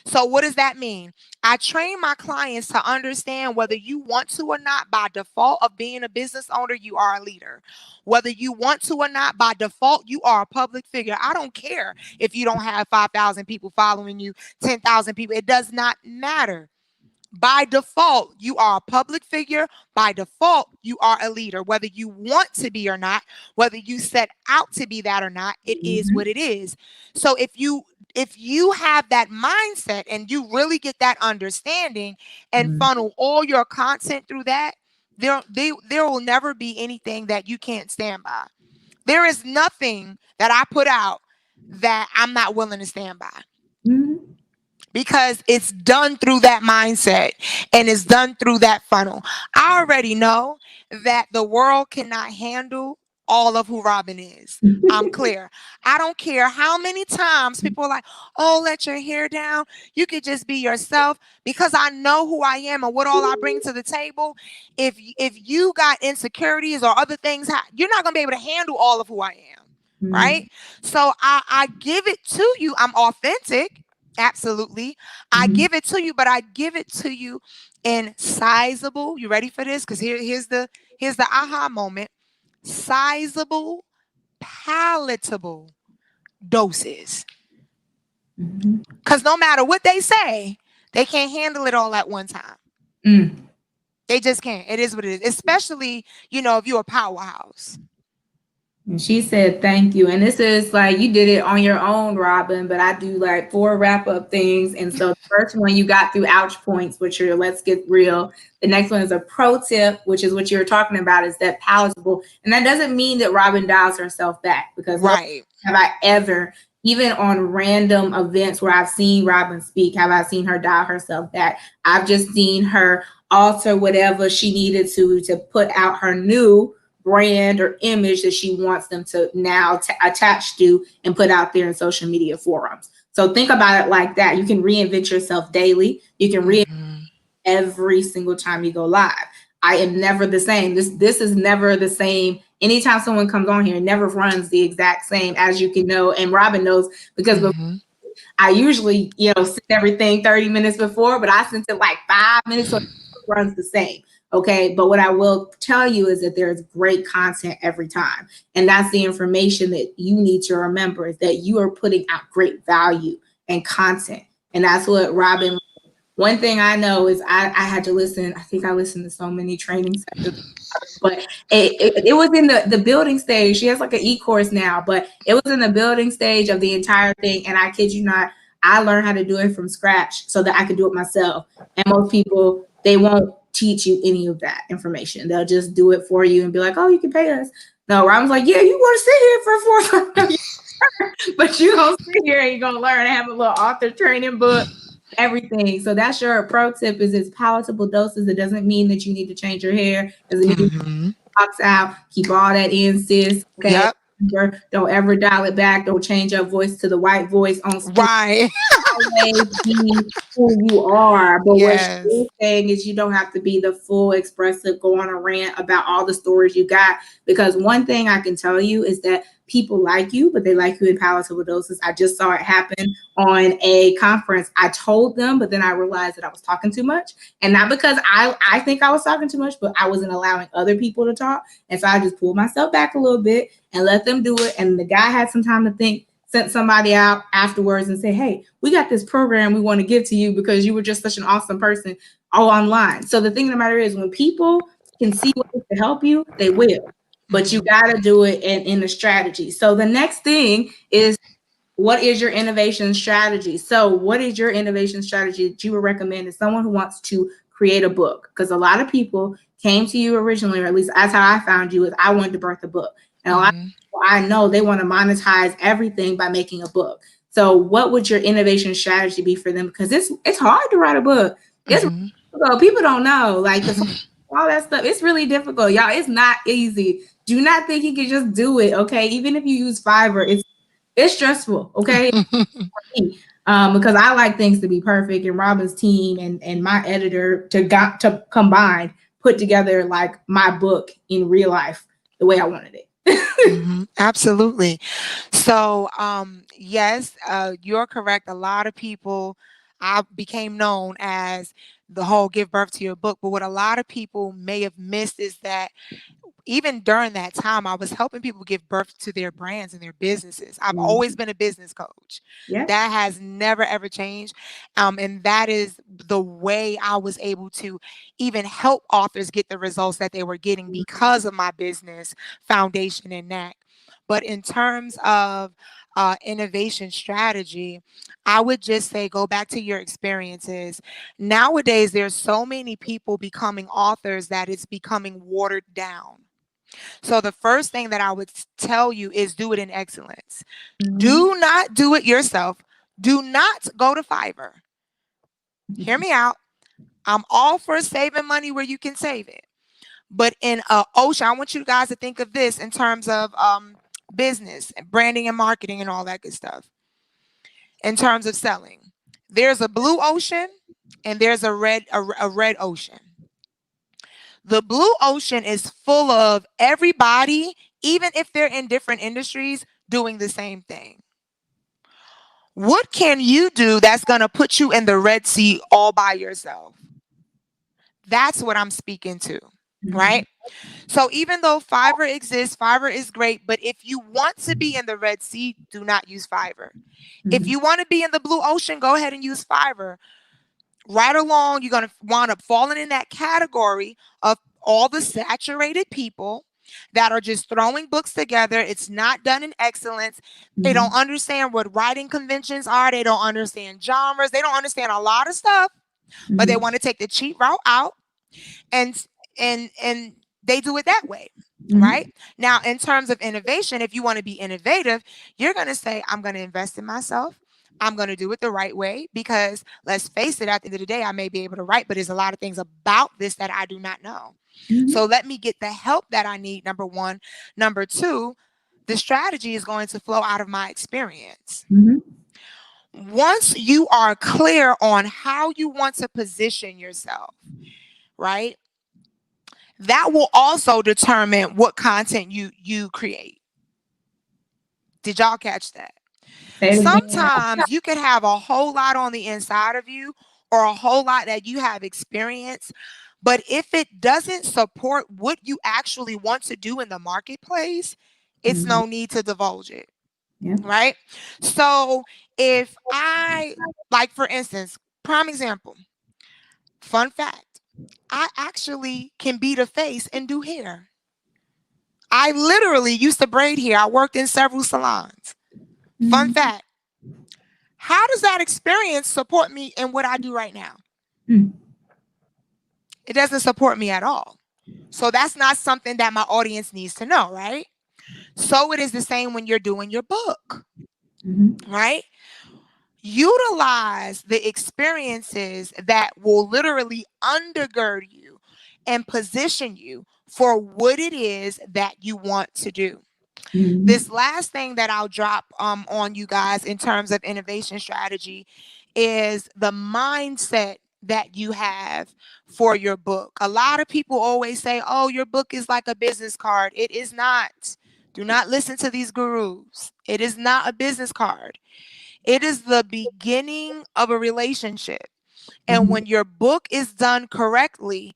So, what does that mean? I train my clients to understand whether you want to or not, by default of being a business owner, you are a leader. Whether you want to or not, by default, you are a public figure. I don't care if you don't have 5,000 people following you, 10,000 people. It does not matter. By default, you are a public figure. By default, you are a leader. Whether you want to be or not, whether you set out to be that or not, it is what it is. So if you have that mindset and you really get that understanding and funnel all your content through that, there will never be anything that you can't stand by. There is nothing that I put out that I'm not willing to stand by, Mm-hmm. because it's done through that mindset and it's done through that funnel. I already know that the world cannot handle all of who Robyn is. I'm clear. I don't care how many times people are like, "Oh, let your hair down. You could just be yourself," because I know who I am and what all I bring to the table. If you got insecurities or other things, you're not going to be able to handle all of who I am. Right? So I give it to you. I'm authentic. Absolutely. I give it to you, but I give it to you in sizable. You ready for this? Because here's the aha moment. Sizable, palatable doses. Because no matter what they say, they can't handle it all at one time. They just can't. It is what it is. Especially, if you're a powerhouse. And she said, thank you. And this is like, you did it on your own, Robyn, but I do like 4 wrap up things. And so the first one you got through ouch points, which are let's get real. The next one is a pro tip, which is what you were talking about, is that palatable. And that doesn't mean that Robyn dials herself back, because Right. have I ever, even on random events where I've seen Robyn speak, have I seen her dial herself back? I've just seen her alter whatever she needed to put out her new brand or image that she wants them to now attach to and put out there in social media forums. So think about it like that. You can reinvent yourself daily. You can reinvent every single time you go live. I am never the same. This is never the same. Anytime someone comes on here, it never runs the exact same, as you can know. And Robyn knows, because I usually, send everything 30 minutes before, but I sent it like 5 minutes, so it runs the same. Okay. But what I will tell you is that there's great content every time. And that's the information that you need to remember, is that you are putting out great value and content. And that's what Robyn one thing I know is I had to listen. I think I listened to so many training sessions, but it was in the building stage. She has like an e-course now, but it was in the building stage of the entire thing. And I kid you not, I learned how to do it from scratch so that I could do it myself. And most people, they won't teach you any of that information. They'll just do it for you and be like, oh, you can pay us. No, I was like, yeah, you want to sit here for 4 but you gonna sit here and you're gonna learn and have a little author training book, everything. So that's your pro tip is it's palatable doses. It doesn't mean that you need to change your hair. Doesn't mean you Mm-hmm. box out. Keep all that in, sis. Okay. Yep. Don't ever dial it back. Don't change your voice to the white voice on speed. Right. Always be who you are. But what Yes. she's saying is you don't have to be the full expressive, go on a rant about all the stories you got. Because one thing I can tell you is that people like you, but they like you in palatable doses. I just saw it happen on a conference. I told them, but then I realized that I was talking too much. And not because I think I was talking too much, but I wasn't allowing other people to talk. And so I just pulled myself back a little bit and let them do it. And the guy had some time to think, sent somebody out afterwards and say, hey, we got this program we want to give to you because you were just such an awesome person all online. So the thing of the matter is when people can see ways to help you, they will. But you Mm-hmm. got to do it in a strategy. So the next thing is what is your innovation strategy? So, what is your innovation strategy that you would recommend to someone who wants to create a book? Because a lot of people came to you originally, or at least that's how I found you, is I wanted to birth a book. And a lot of Mm-hmm. people I know they want to monetize everything by making a book. So, what would your innovation strategy be for them? Because it's hard to write a book. It's Mm-hmm. difficult. People don't know, like all that stuff. It's really difficult, y'all. It's not easy. Do not think you can just do it. Okay, even if you use Fiverr, it's stressful, okay? Because I like things to be perfect, and Robyn's team and my editor to combine put together like my book in real life the way I wanted it. Mm-hmm. Absolutely. So, yes, you're correct. A lot of people, I became known as the whole give birth to your book. But what a lot of people may have missed is that even during that time, I was helping people give birth to their brands and their businesses. I've always been a business coach. Yeah. That has never ever changed. And that is the way I was able to even help authors get the results that they were getting because of my business foundation and knack. But in terms of innovation strategy, I would just say go back to your experiences. Nowadays, there's so many people becoming authors that it's becoming watered down. So the first thing that I would tell you is do it in excellence. Mhm. Do not do it yourself. Do not go to Fiverr. Hear me out. I'm all for saving money where you can save it. But in ocean, I want you guys to think of this in terms of business and branding and marketing and all that good stuff. In terms of selling, there's a blue ocean and there's a red ocean. The blue ocean is full of everybody, even if they're in different industries, doing the same thing. What can you do that's going to put you in the Red Sea all by yourself? That's what I'm speaking to, Mhm. right? So even though Fiverr exists, Fiverr is great, but if you want to be in the Red Sea, do not use Fiverr. If Mhm. you want to be in the blue ocean, go ahead and use Fiverr. Right along, you're going to wind up falling in that category of all the saturated people that are just throwing books together. It's not done in excellence. They don't Mhm. understand what writing conventions are. They don't understand genres. They don't understand a lot of stuff, but they Mhm. want to take the cheap route out and and they do it that way. Right Mhm. now, in terms of innovation, if you want to be innovative, you're going to say, I'm going to invest in myself. I'm going to do it the right way because let's face it, at the end of the day, I may be able to write, but there's a lot of things about this that I do not know. So Mhm. let me get the help that I need, number one. Number two, the strategy is going to flow out of my experience. Mhm. Once you are clear on how you want to position yourself, right? That will also determine what content you create. Did y'all catch that? Say it again. Sometimes you could have a whole lot on the inside of you or a whole lot that you have experienced, but if it doesn't support what you actually want to do in the marketplace, it's Mhm. no need to divulge it, Yeah. right? So if I, like for instance, prime example, Fun fact, I actually can beat a face and do hair. I literally used to braid hair. I worked in several salons. Fun Mm-hmm. fact, how does that experience support me in what I do right now? Mm-hmm. It doesn't support me at all. So that's not something that my audience needs to know, right? So it is the same when you're doing your book, right? Utilize the experiences that will literally undergird you and position you for what it is that you want to do. This Mm-hmm. last thing that I'll drop on you guys in terms of innovation strategy is the mindset that you have for your book. A lot of people always say, oh, your book is like a business card. It is not. Do not listen to these gurus. It is not a business card. It is the beginning of a relationship. And Mm-hmm. when your book is done correctly,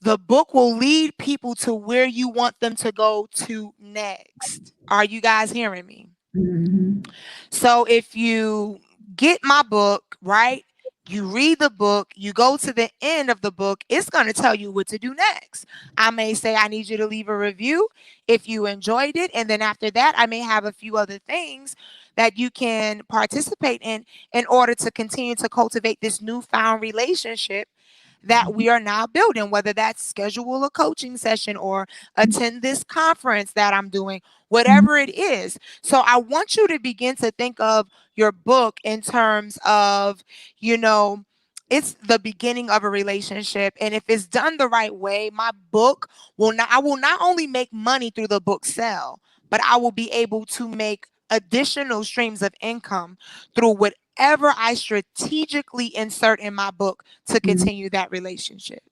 the book will lead people to where you want them to go to next. Are you guys hearing me? Mm-hmm. So if you get my book, right? You read the book, you go to the end of the book, it's going to tell you what to do next. I may say, I need you to leave a review if you enjoyed it. And then after that, I may have a few other things that you can participate in order to continue to cultivate this newfound relationship that we are now building, whether that's schedule a coaching session or attend this conference that I'm doing, whatever it is. So I want you to begin to think of your book in terms of, you know, it's the beginning of a relationship. And if it's done the right way, my book I will not only make money through the book sale, but I will be able to make additional streams of income through whatever I strategically insert in my book to Mm-hmm. continue that relationship.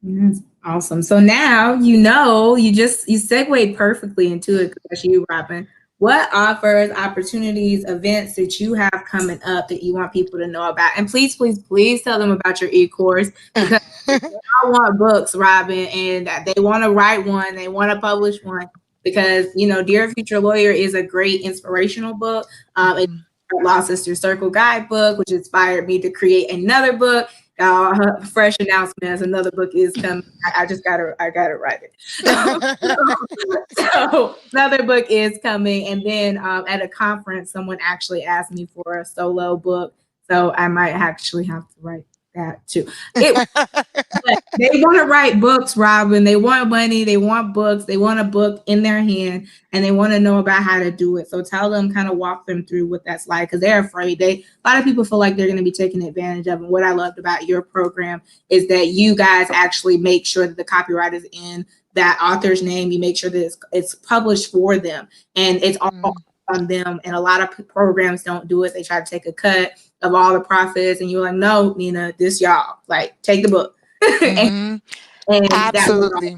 Yes, awesome. So now you know you segued perfectly into it because you, Robyn. What offers, opportunities, events that you have coming up that you want people to know about? And please, please, please tell them about your e-course because I want books, Robyn, and they want to write one, they want to publish one because Dear Future Lawyer is a great inspirational book. It's Mhm. a Law Sister Circle guidebook, which inspired me to create another book. Fresh announcement as another book is coming. I gotta write it. So another book is coming, and then at a conference, someone actually asked me for a solo book, so I might actually have to write that too. It but they want to write books, Robyn. They want money. They want books. They want a book in their hand, and they want to know about how to do it. So tell them, kind of walk them through what that's like, because they're afraid. A lot of people feel like they're going to be taken advantage of. And what I loved about your program is that you guys actually make sure that the copyright is in that author's name. You make sure that it's published for them, and it's all Mhm. on them. And a lot of programs don't do it. They try to take a cut of all the profits, and you're like, no, Neena, this y'all, like, take the book. and, Mhm. and that was Absolutely.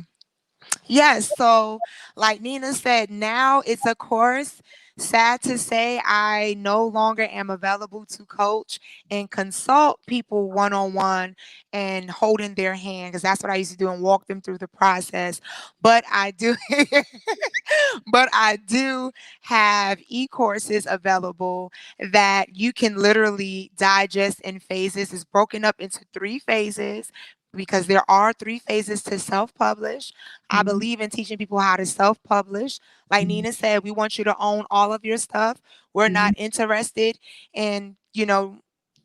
Yes. So, like Neena said, now it's a course. Sad to say, I no longer am available to coach and consult people one on one and holding their hand because that's what I used to do and walk them through the process. But I do, but I do have e-courses available that you can literally digest in phases. It's broken up into 3 phases because there are 3 phases to self-publish. I Mhm, believe in teaching people how to self-publish. Like mhm, Neena said, we want you to own all of your stuff. We're not mhm, interested in,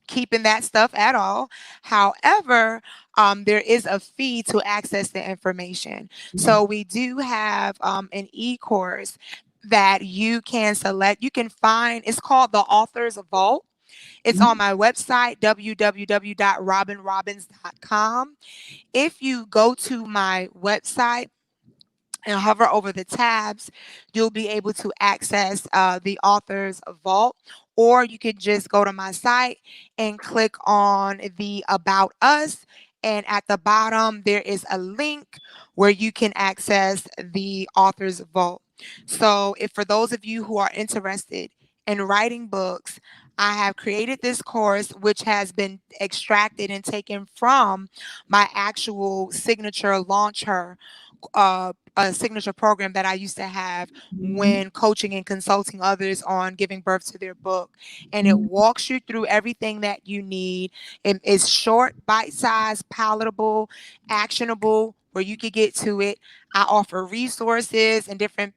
keeping that stuff at all. However, there is a fee to access the information. mhm, So we do have an e-course that you can select. You can find, it's called the Author's Vault. It's on mhm, my website, www.robynrobbins.com. If you go to my website and hover over the tabs, you'll be able to access the author's vault. Or you could just go to my site and click on the About Us. And at the bottom, there is a link where you can access the author's vault. So, if for those of you who are interested in writing books, I have created this course, which has been extracted and taken from my actual signature launch her a signature program that I used to have Mhm. when coaching and consulting others on giving birth to their book. And it Mhm. walks you through everything that you need. And it's short, bite-sized, palatable, actionable, where you could get to it. I offer resources and different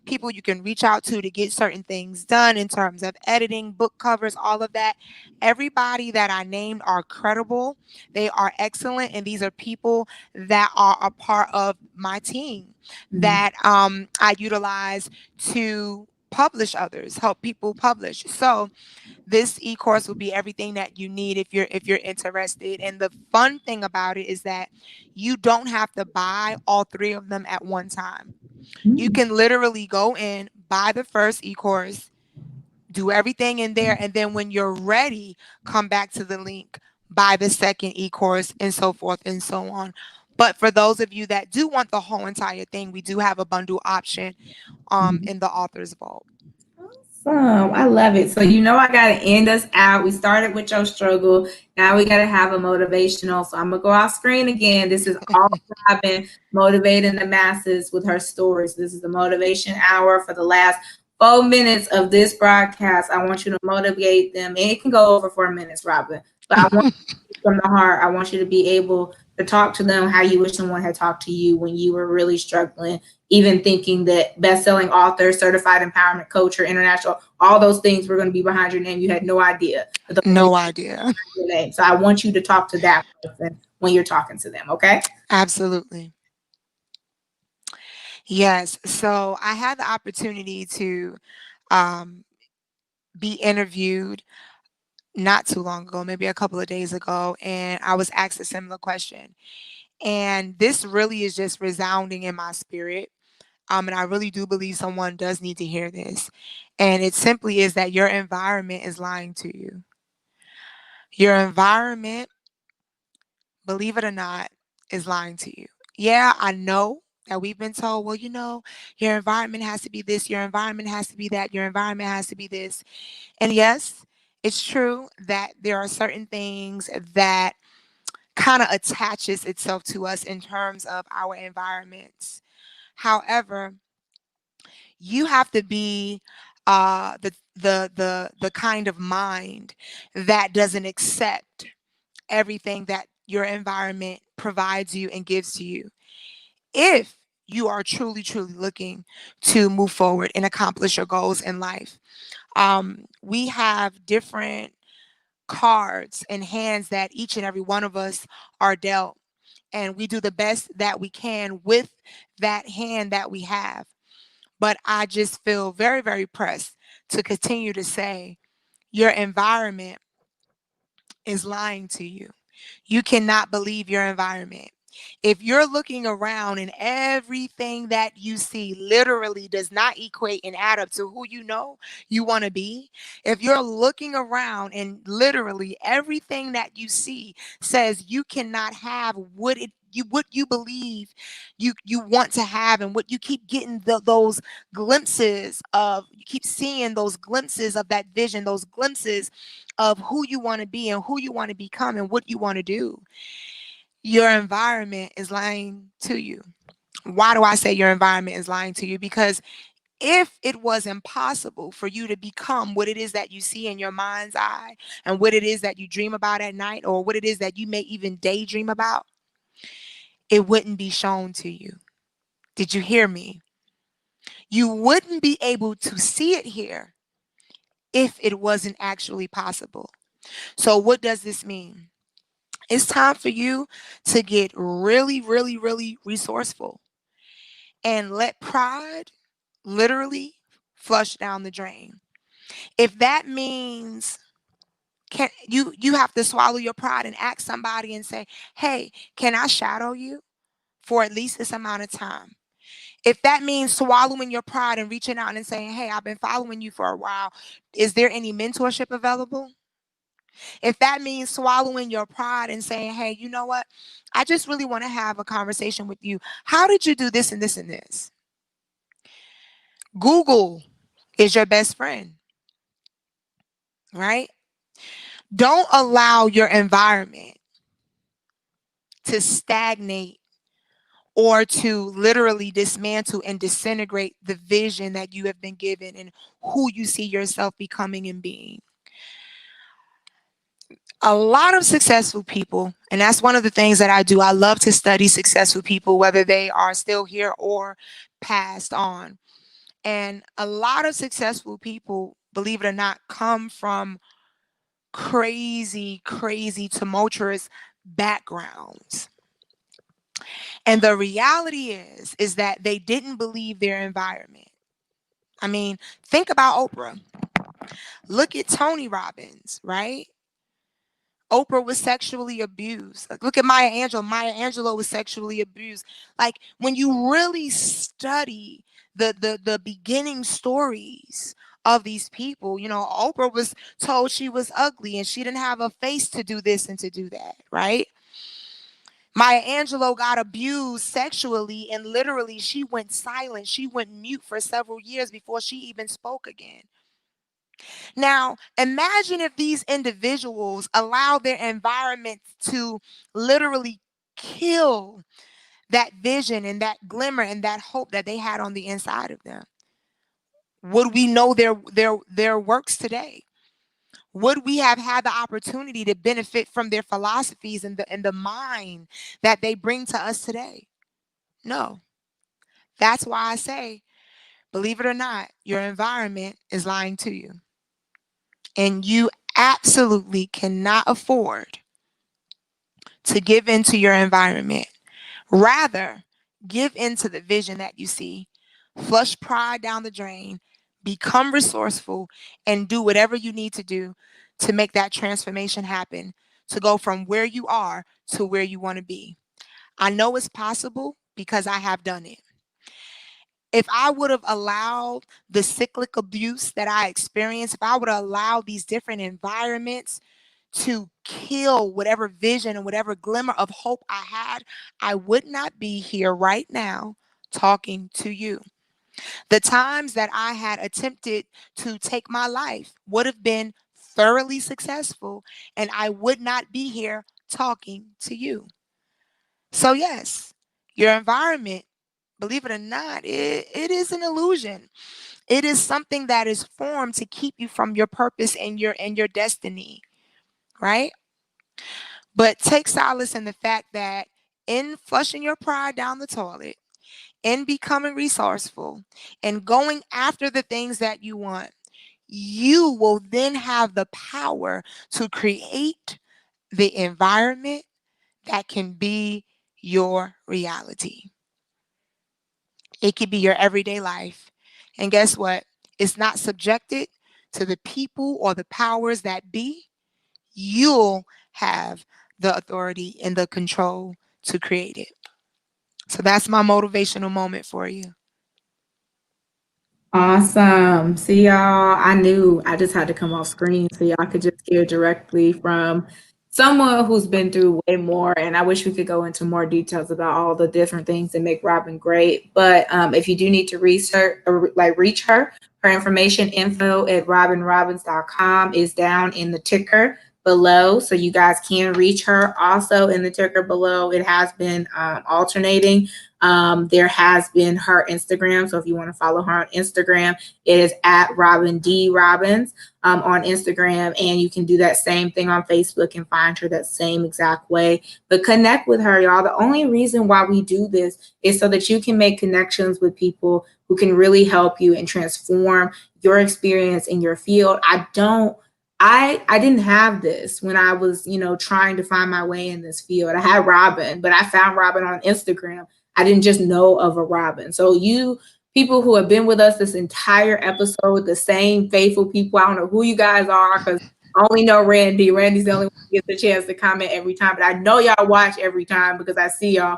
people you can reach out to get certain things done in terms of editing, book covers, all of that. Everybody that I named are credible. They are excellent. And these are people that are a part of my team Mhm. that I utilize to publish others, help people publish. So this e-course will be everything that you need if you're interested. And the fun thing about it is that you don't have to buy all three of them at one time. You Mhm. can literally go in, buy the first e-course, do everything in there, and then when you're ready, come back to the link, buy the second e-course, and so forth and so on. But for those of you that do want the whole entire thing, we do have a bundle option Mhm. in the author's vault. Awesome. I love it. So you know I gotta end us out. We started with your struggle. Now we gotta have a motivational. So I'm gonna go off screen again. This is all Robyn motivating the masses with her stories. This is the motivation hour for the last 4 minutes of this broadcast. I want you to motivate them. And it can go over 4 minutes, Robyn. But I want you from the heart. I want you to be able to talk to them how you wish someone had talked to you when you were really struggling, even thinking that best-selling author, certified empowerment coach, or international, all those things were going to be behind your name. You had no idea that those things No idea. were behind your name. So I want you to talk to that person when you're talking to them. Okay. Absolutely. Yes. So I had the opportunity to um, be interviewed not too long ago, maybe a couple of days ago, and I was asked a similar question. And this really is just resounding in my spirit. And I really do believe someone does need to hear this. And it simply is that your environment is lying to you. Your environment, believe it or not, is lying to you. Yeah, I know that we've been told, well, your environment has to be this, your environment has to be that, your environment has to be this. And yes, it's true that there are certain things that kind of attaches itself to us in terms of our environments. However, you have to be the kind of mind that doesn't accept everything that your environment provides you and gives to you. If you are truly, truly looking to move forward and accomplish your goals in life, we have different cards and hands that each and every one of us are dealt. And we do the best that we can with that hand that we have. But I just feel very, very pressed to continue to say your environment is lying to you. You cannot believe your environment. If you're looking around and everything that you see literally does not equate and add up to who you want to be, if you're looking around and literally everything that you see says you cannot have what you believe you want to have, and what you keep getting those glimpses of, you keep seeing those glimpses of that vision, those glimpses of who you want to be and who you want to become and what you want to do, your environment is lying to you. Why do I say your environment is lying to you? Because if it was impossible for you to become what it is that you see in your mind's eye and what it is that you dream about at night, or what it is that you may even daydream about, it wouldn't be shown to you. Did you hear me? You wouldn't be able to see it here if it wasn't actually possible. So, what does this mean? It's time for you to get really, really, really resourceful and let pride literally flush down the drain. If that means you have to swallow your pride and ask somebody and say, "Hey, can I shadow you for at least this amount of time?" If that means swallowing your pride and reaching out and saying, "Hey, I've been following you for a while. Is there any mentorship available?" If that means swallowing your pride and saying, "Hey, you know what? I just really want to have a conversation with you. How did you do this and this and this?" Google is your best friend, right? Don't allow your environment to stagnate or to literally dismantle and disintegrate the vision that you have been given and who you see yourself becoming and being. A lot of successful people, and that's one of the things that I do. I love to study successful people, whether they are still here or passed on. And a lot of successful people, believe it or not, come from crazy, crazy, tumultuous backgrounds. And the reality is that they didn't believe their environment. I mean, think about Oprah. Look at Tony Robbins, right? Oprah was sexually abused. Like, look at Maya Angelou. Maya Angelou was sexually abused. Like, when you really study the beginning stories of these people, you know, Oprah was told she was ugly and she didn't have a face to do this and to do that, right? Maya Angelou got abused sexually and literally she went silent. She went mute for several years before she even spoke again. Now, imagine if these individuals allow their environment to literally kill that vision and that glimmer and that hope that they had on the inside of them. Would we know their works today? Would we have had the opportunity to benefit from their philosophies and the mind that they bring to us today? No. That's why I say, believe it or not, your environment is lying to you. And you absolutely cannot afford to give into your environment. Rather, give into the vision that you see. Flush pride down the drain, become resourceful, and do whatever you need to do to make that transformation happen, to go from where you are to where you want to be. I know it's possible because I have done it. If I would have allowed the cyclic abuse that I experienced, if I would have allowed these different environments to kill whatever vision and whatever glimmer of hope I had, I would not be here right now talking to you. The times that I had attempted to take my life would have been thoroughly successful, and I would not be here talking to you. So, yes, your environment, believe it or not, it is an illusion. It is something that is formed to keep you from your purpose and your destiny, right? But take solace in the fact that in flushing your pride down the toilet, in becoming resourceful, and going after the things that you want, you will then have the power to create the environment that can be your reality. It could be your everyday life. And guess what? It's not subjected to the people or the powers that be. You'll have the authority and the control to create it. So that's my motivational moment for you. Awesome. See y'all. I knew I just had to come off screen so y'all could just hear directly from someone who's been through way more. And I wish we could go into more details about all the different things that make Robyn great. But if you do need to research or like reach her, her information info at robynrobbins.com is down in the ticker below. So you guys can reach her. Also in the ticker below, it has been alternating. There has been her Instagram. So if you want to follow her on Instagram, it is at Robyn D. Robbins on Instagram. And you can do that same thing on Facebook and find her that same exact way. But connect with her, y'all. The only reason why we do this is so that you can make connections with people who can really help you and transform your experience in your field. I didn't have this when I was, trying to find my way in this field. I had Robyn, but I found Robyn on Instagram. I didn't just know of a Robyn. So you people who have been with us this entire episode, the same faithful people, I don't know who you guys are because I only know Randy. Randy's the only one who gets the chance to comment every time, but I know y'all watch every time because I see y'all.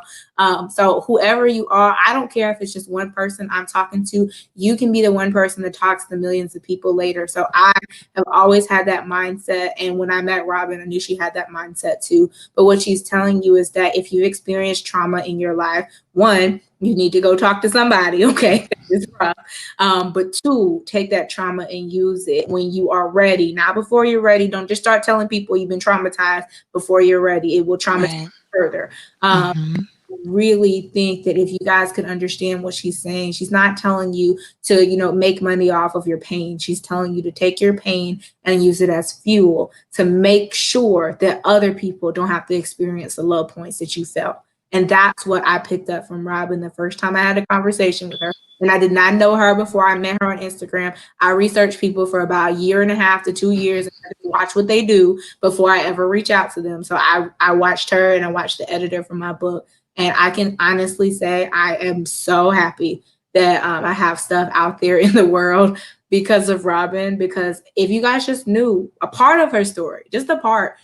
So whoever you are, I don't care if it's just one person I'm talking to. You can be the one person that talks to millions of people later. So I have always had that mindset. And when I met Robyn, I knew she had that mindset too. But what she's telling you is that if you experience trauma in your life, one, you need to go talk to somebody, okay? It's rough. But two, take that trauma and use it when you are ready, not before you're ready. Don't just start telling people you've been traumatized before you're ready. It will traumatize Right. further. Mm-hmm. really think that if you guys could understand what she's saying, she's not telling you to, make money off of your pain. She's telling you to take your pain and use it as fuel to make sure that other people don't have to experience the low points that you felt. And that's what I picked up from Robyn the first time I had a conversation with her. And I did not know her before I met her on Instagram. I researched people for about a year and a half to 2 years and watch what they do before I ever reach out to them. So I watched her and I watched the editor for my book. And I can honestly say I am so happy that I have stuff out there in the world because of Robyn. Because if you guys just knew a part of her story, just a part,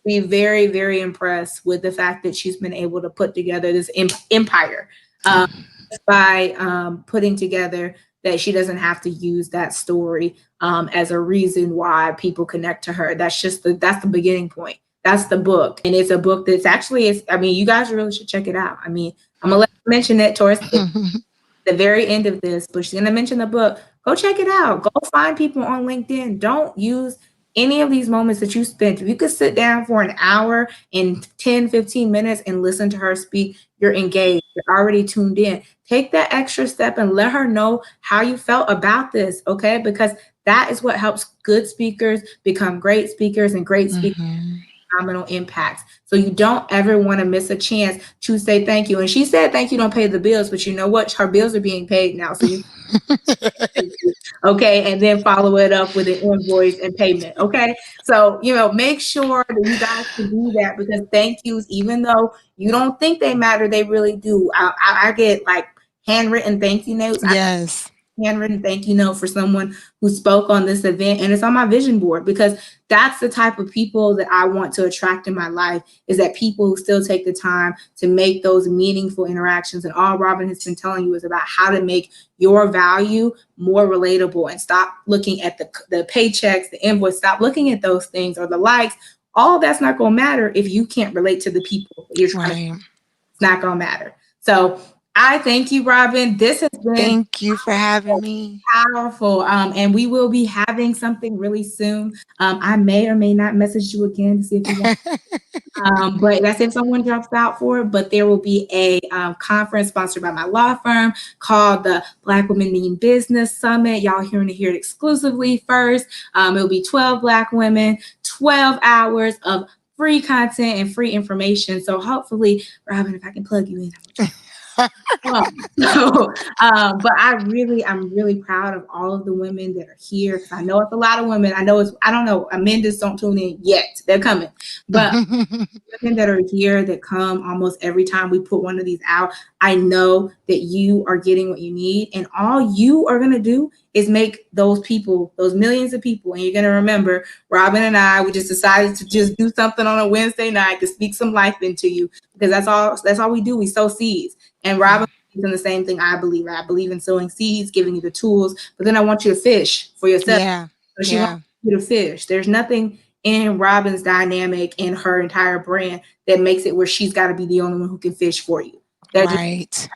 be very, very impressed with the fact that she's been able to put together this empire by putting together that she doesn't have to use that story as a reason why people connect to her. That's the beginning point. That's the book, and it's a book that's actually. I mean, you guys really should check it out. I mean, I'm gonna let her mention it towards the very end of this, but she's gonna mention the book. Go check it out. Go find people on LinkedIn. Don't use any of these moments that you spent. If you could sit down for an hour and 10, 15 minutes and listen to her speak, you're engaged. You're already tuned in. Take that extra step and let her know how you felt about this, okay? Because that is what helps good speakers become great speakers and great speakers phenomenal impacts. So you don't ever want to miss a chance to say thank you. And she said thank you don't pay the bills, but you know what? Her bills are being paid now. So you okay, and then follow it up with an invoice and payment. Okay. So, make sure that you guys can do that because thank yous, even though you don't think they matter, they really do. I get like handwritten thank you notes. Yes. Handwritten thank you note for someone who spoke on this event, and it's on my vision board because that's the type of people that I want to attract in my life, is that people who still take the time to make those meaningful interactions. And all Robyn has been telling you is about how to make your value more relatable and stop looking at the paychecks, the invoice, stop looking at those things or the likes. All that's not going to matter if you can't relate to the people that you're trying to. It's not going to matter. So I thank you, Robyn. This has been Thank you for having me. powerful. And we will be having something really soon. I may or may not message you again to see if you want. But that's if someone drops out for it. But there will be a conference sponsored by my law firm called the Black Women Mean Business Summit. Y'all hear it exclusively first. It'll be 12 Black women, 12 hours of free content and free information. So hopefully, Robyn, if I can plug you in. But I'm really proud of all of the women that are here because I know it's a lot of women. I don't know, men just don't tune in yet. They're coming, but women that are here that come almost every time we put one of these out, I know that you are getting what you need, and all you are gonna do is make those people, those millions of people, and you're gonna remember Robyn and I. We just decided to just do something on a Wednesday night to speak some life into you because that's all we do. We sow seeds, and Robyn believes in the same thing I believe. I believe in sowing seeds, giving you the tools, but then I want you to fish for yourself. Yeah. So she wants you to fish. There's nothing in Robyn's dynamic in her entire brand that makes it where she's got to be the only one who can fish for you. Right.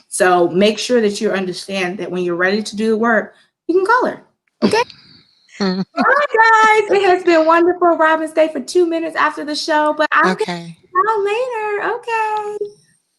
So make sure that you understand that when you're ready to do the work, you can call her. Okay. All right, guys. It has been wonderful. Robyn, stay for 2 minutes after the show, but I'll get Okay. out later. Okay.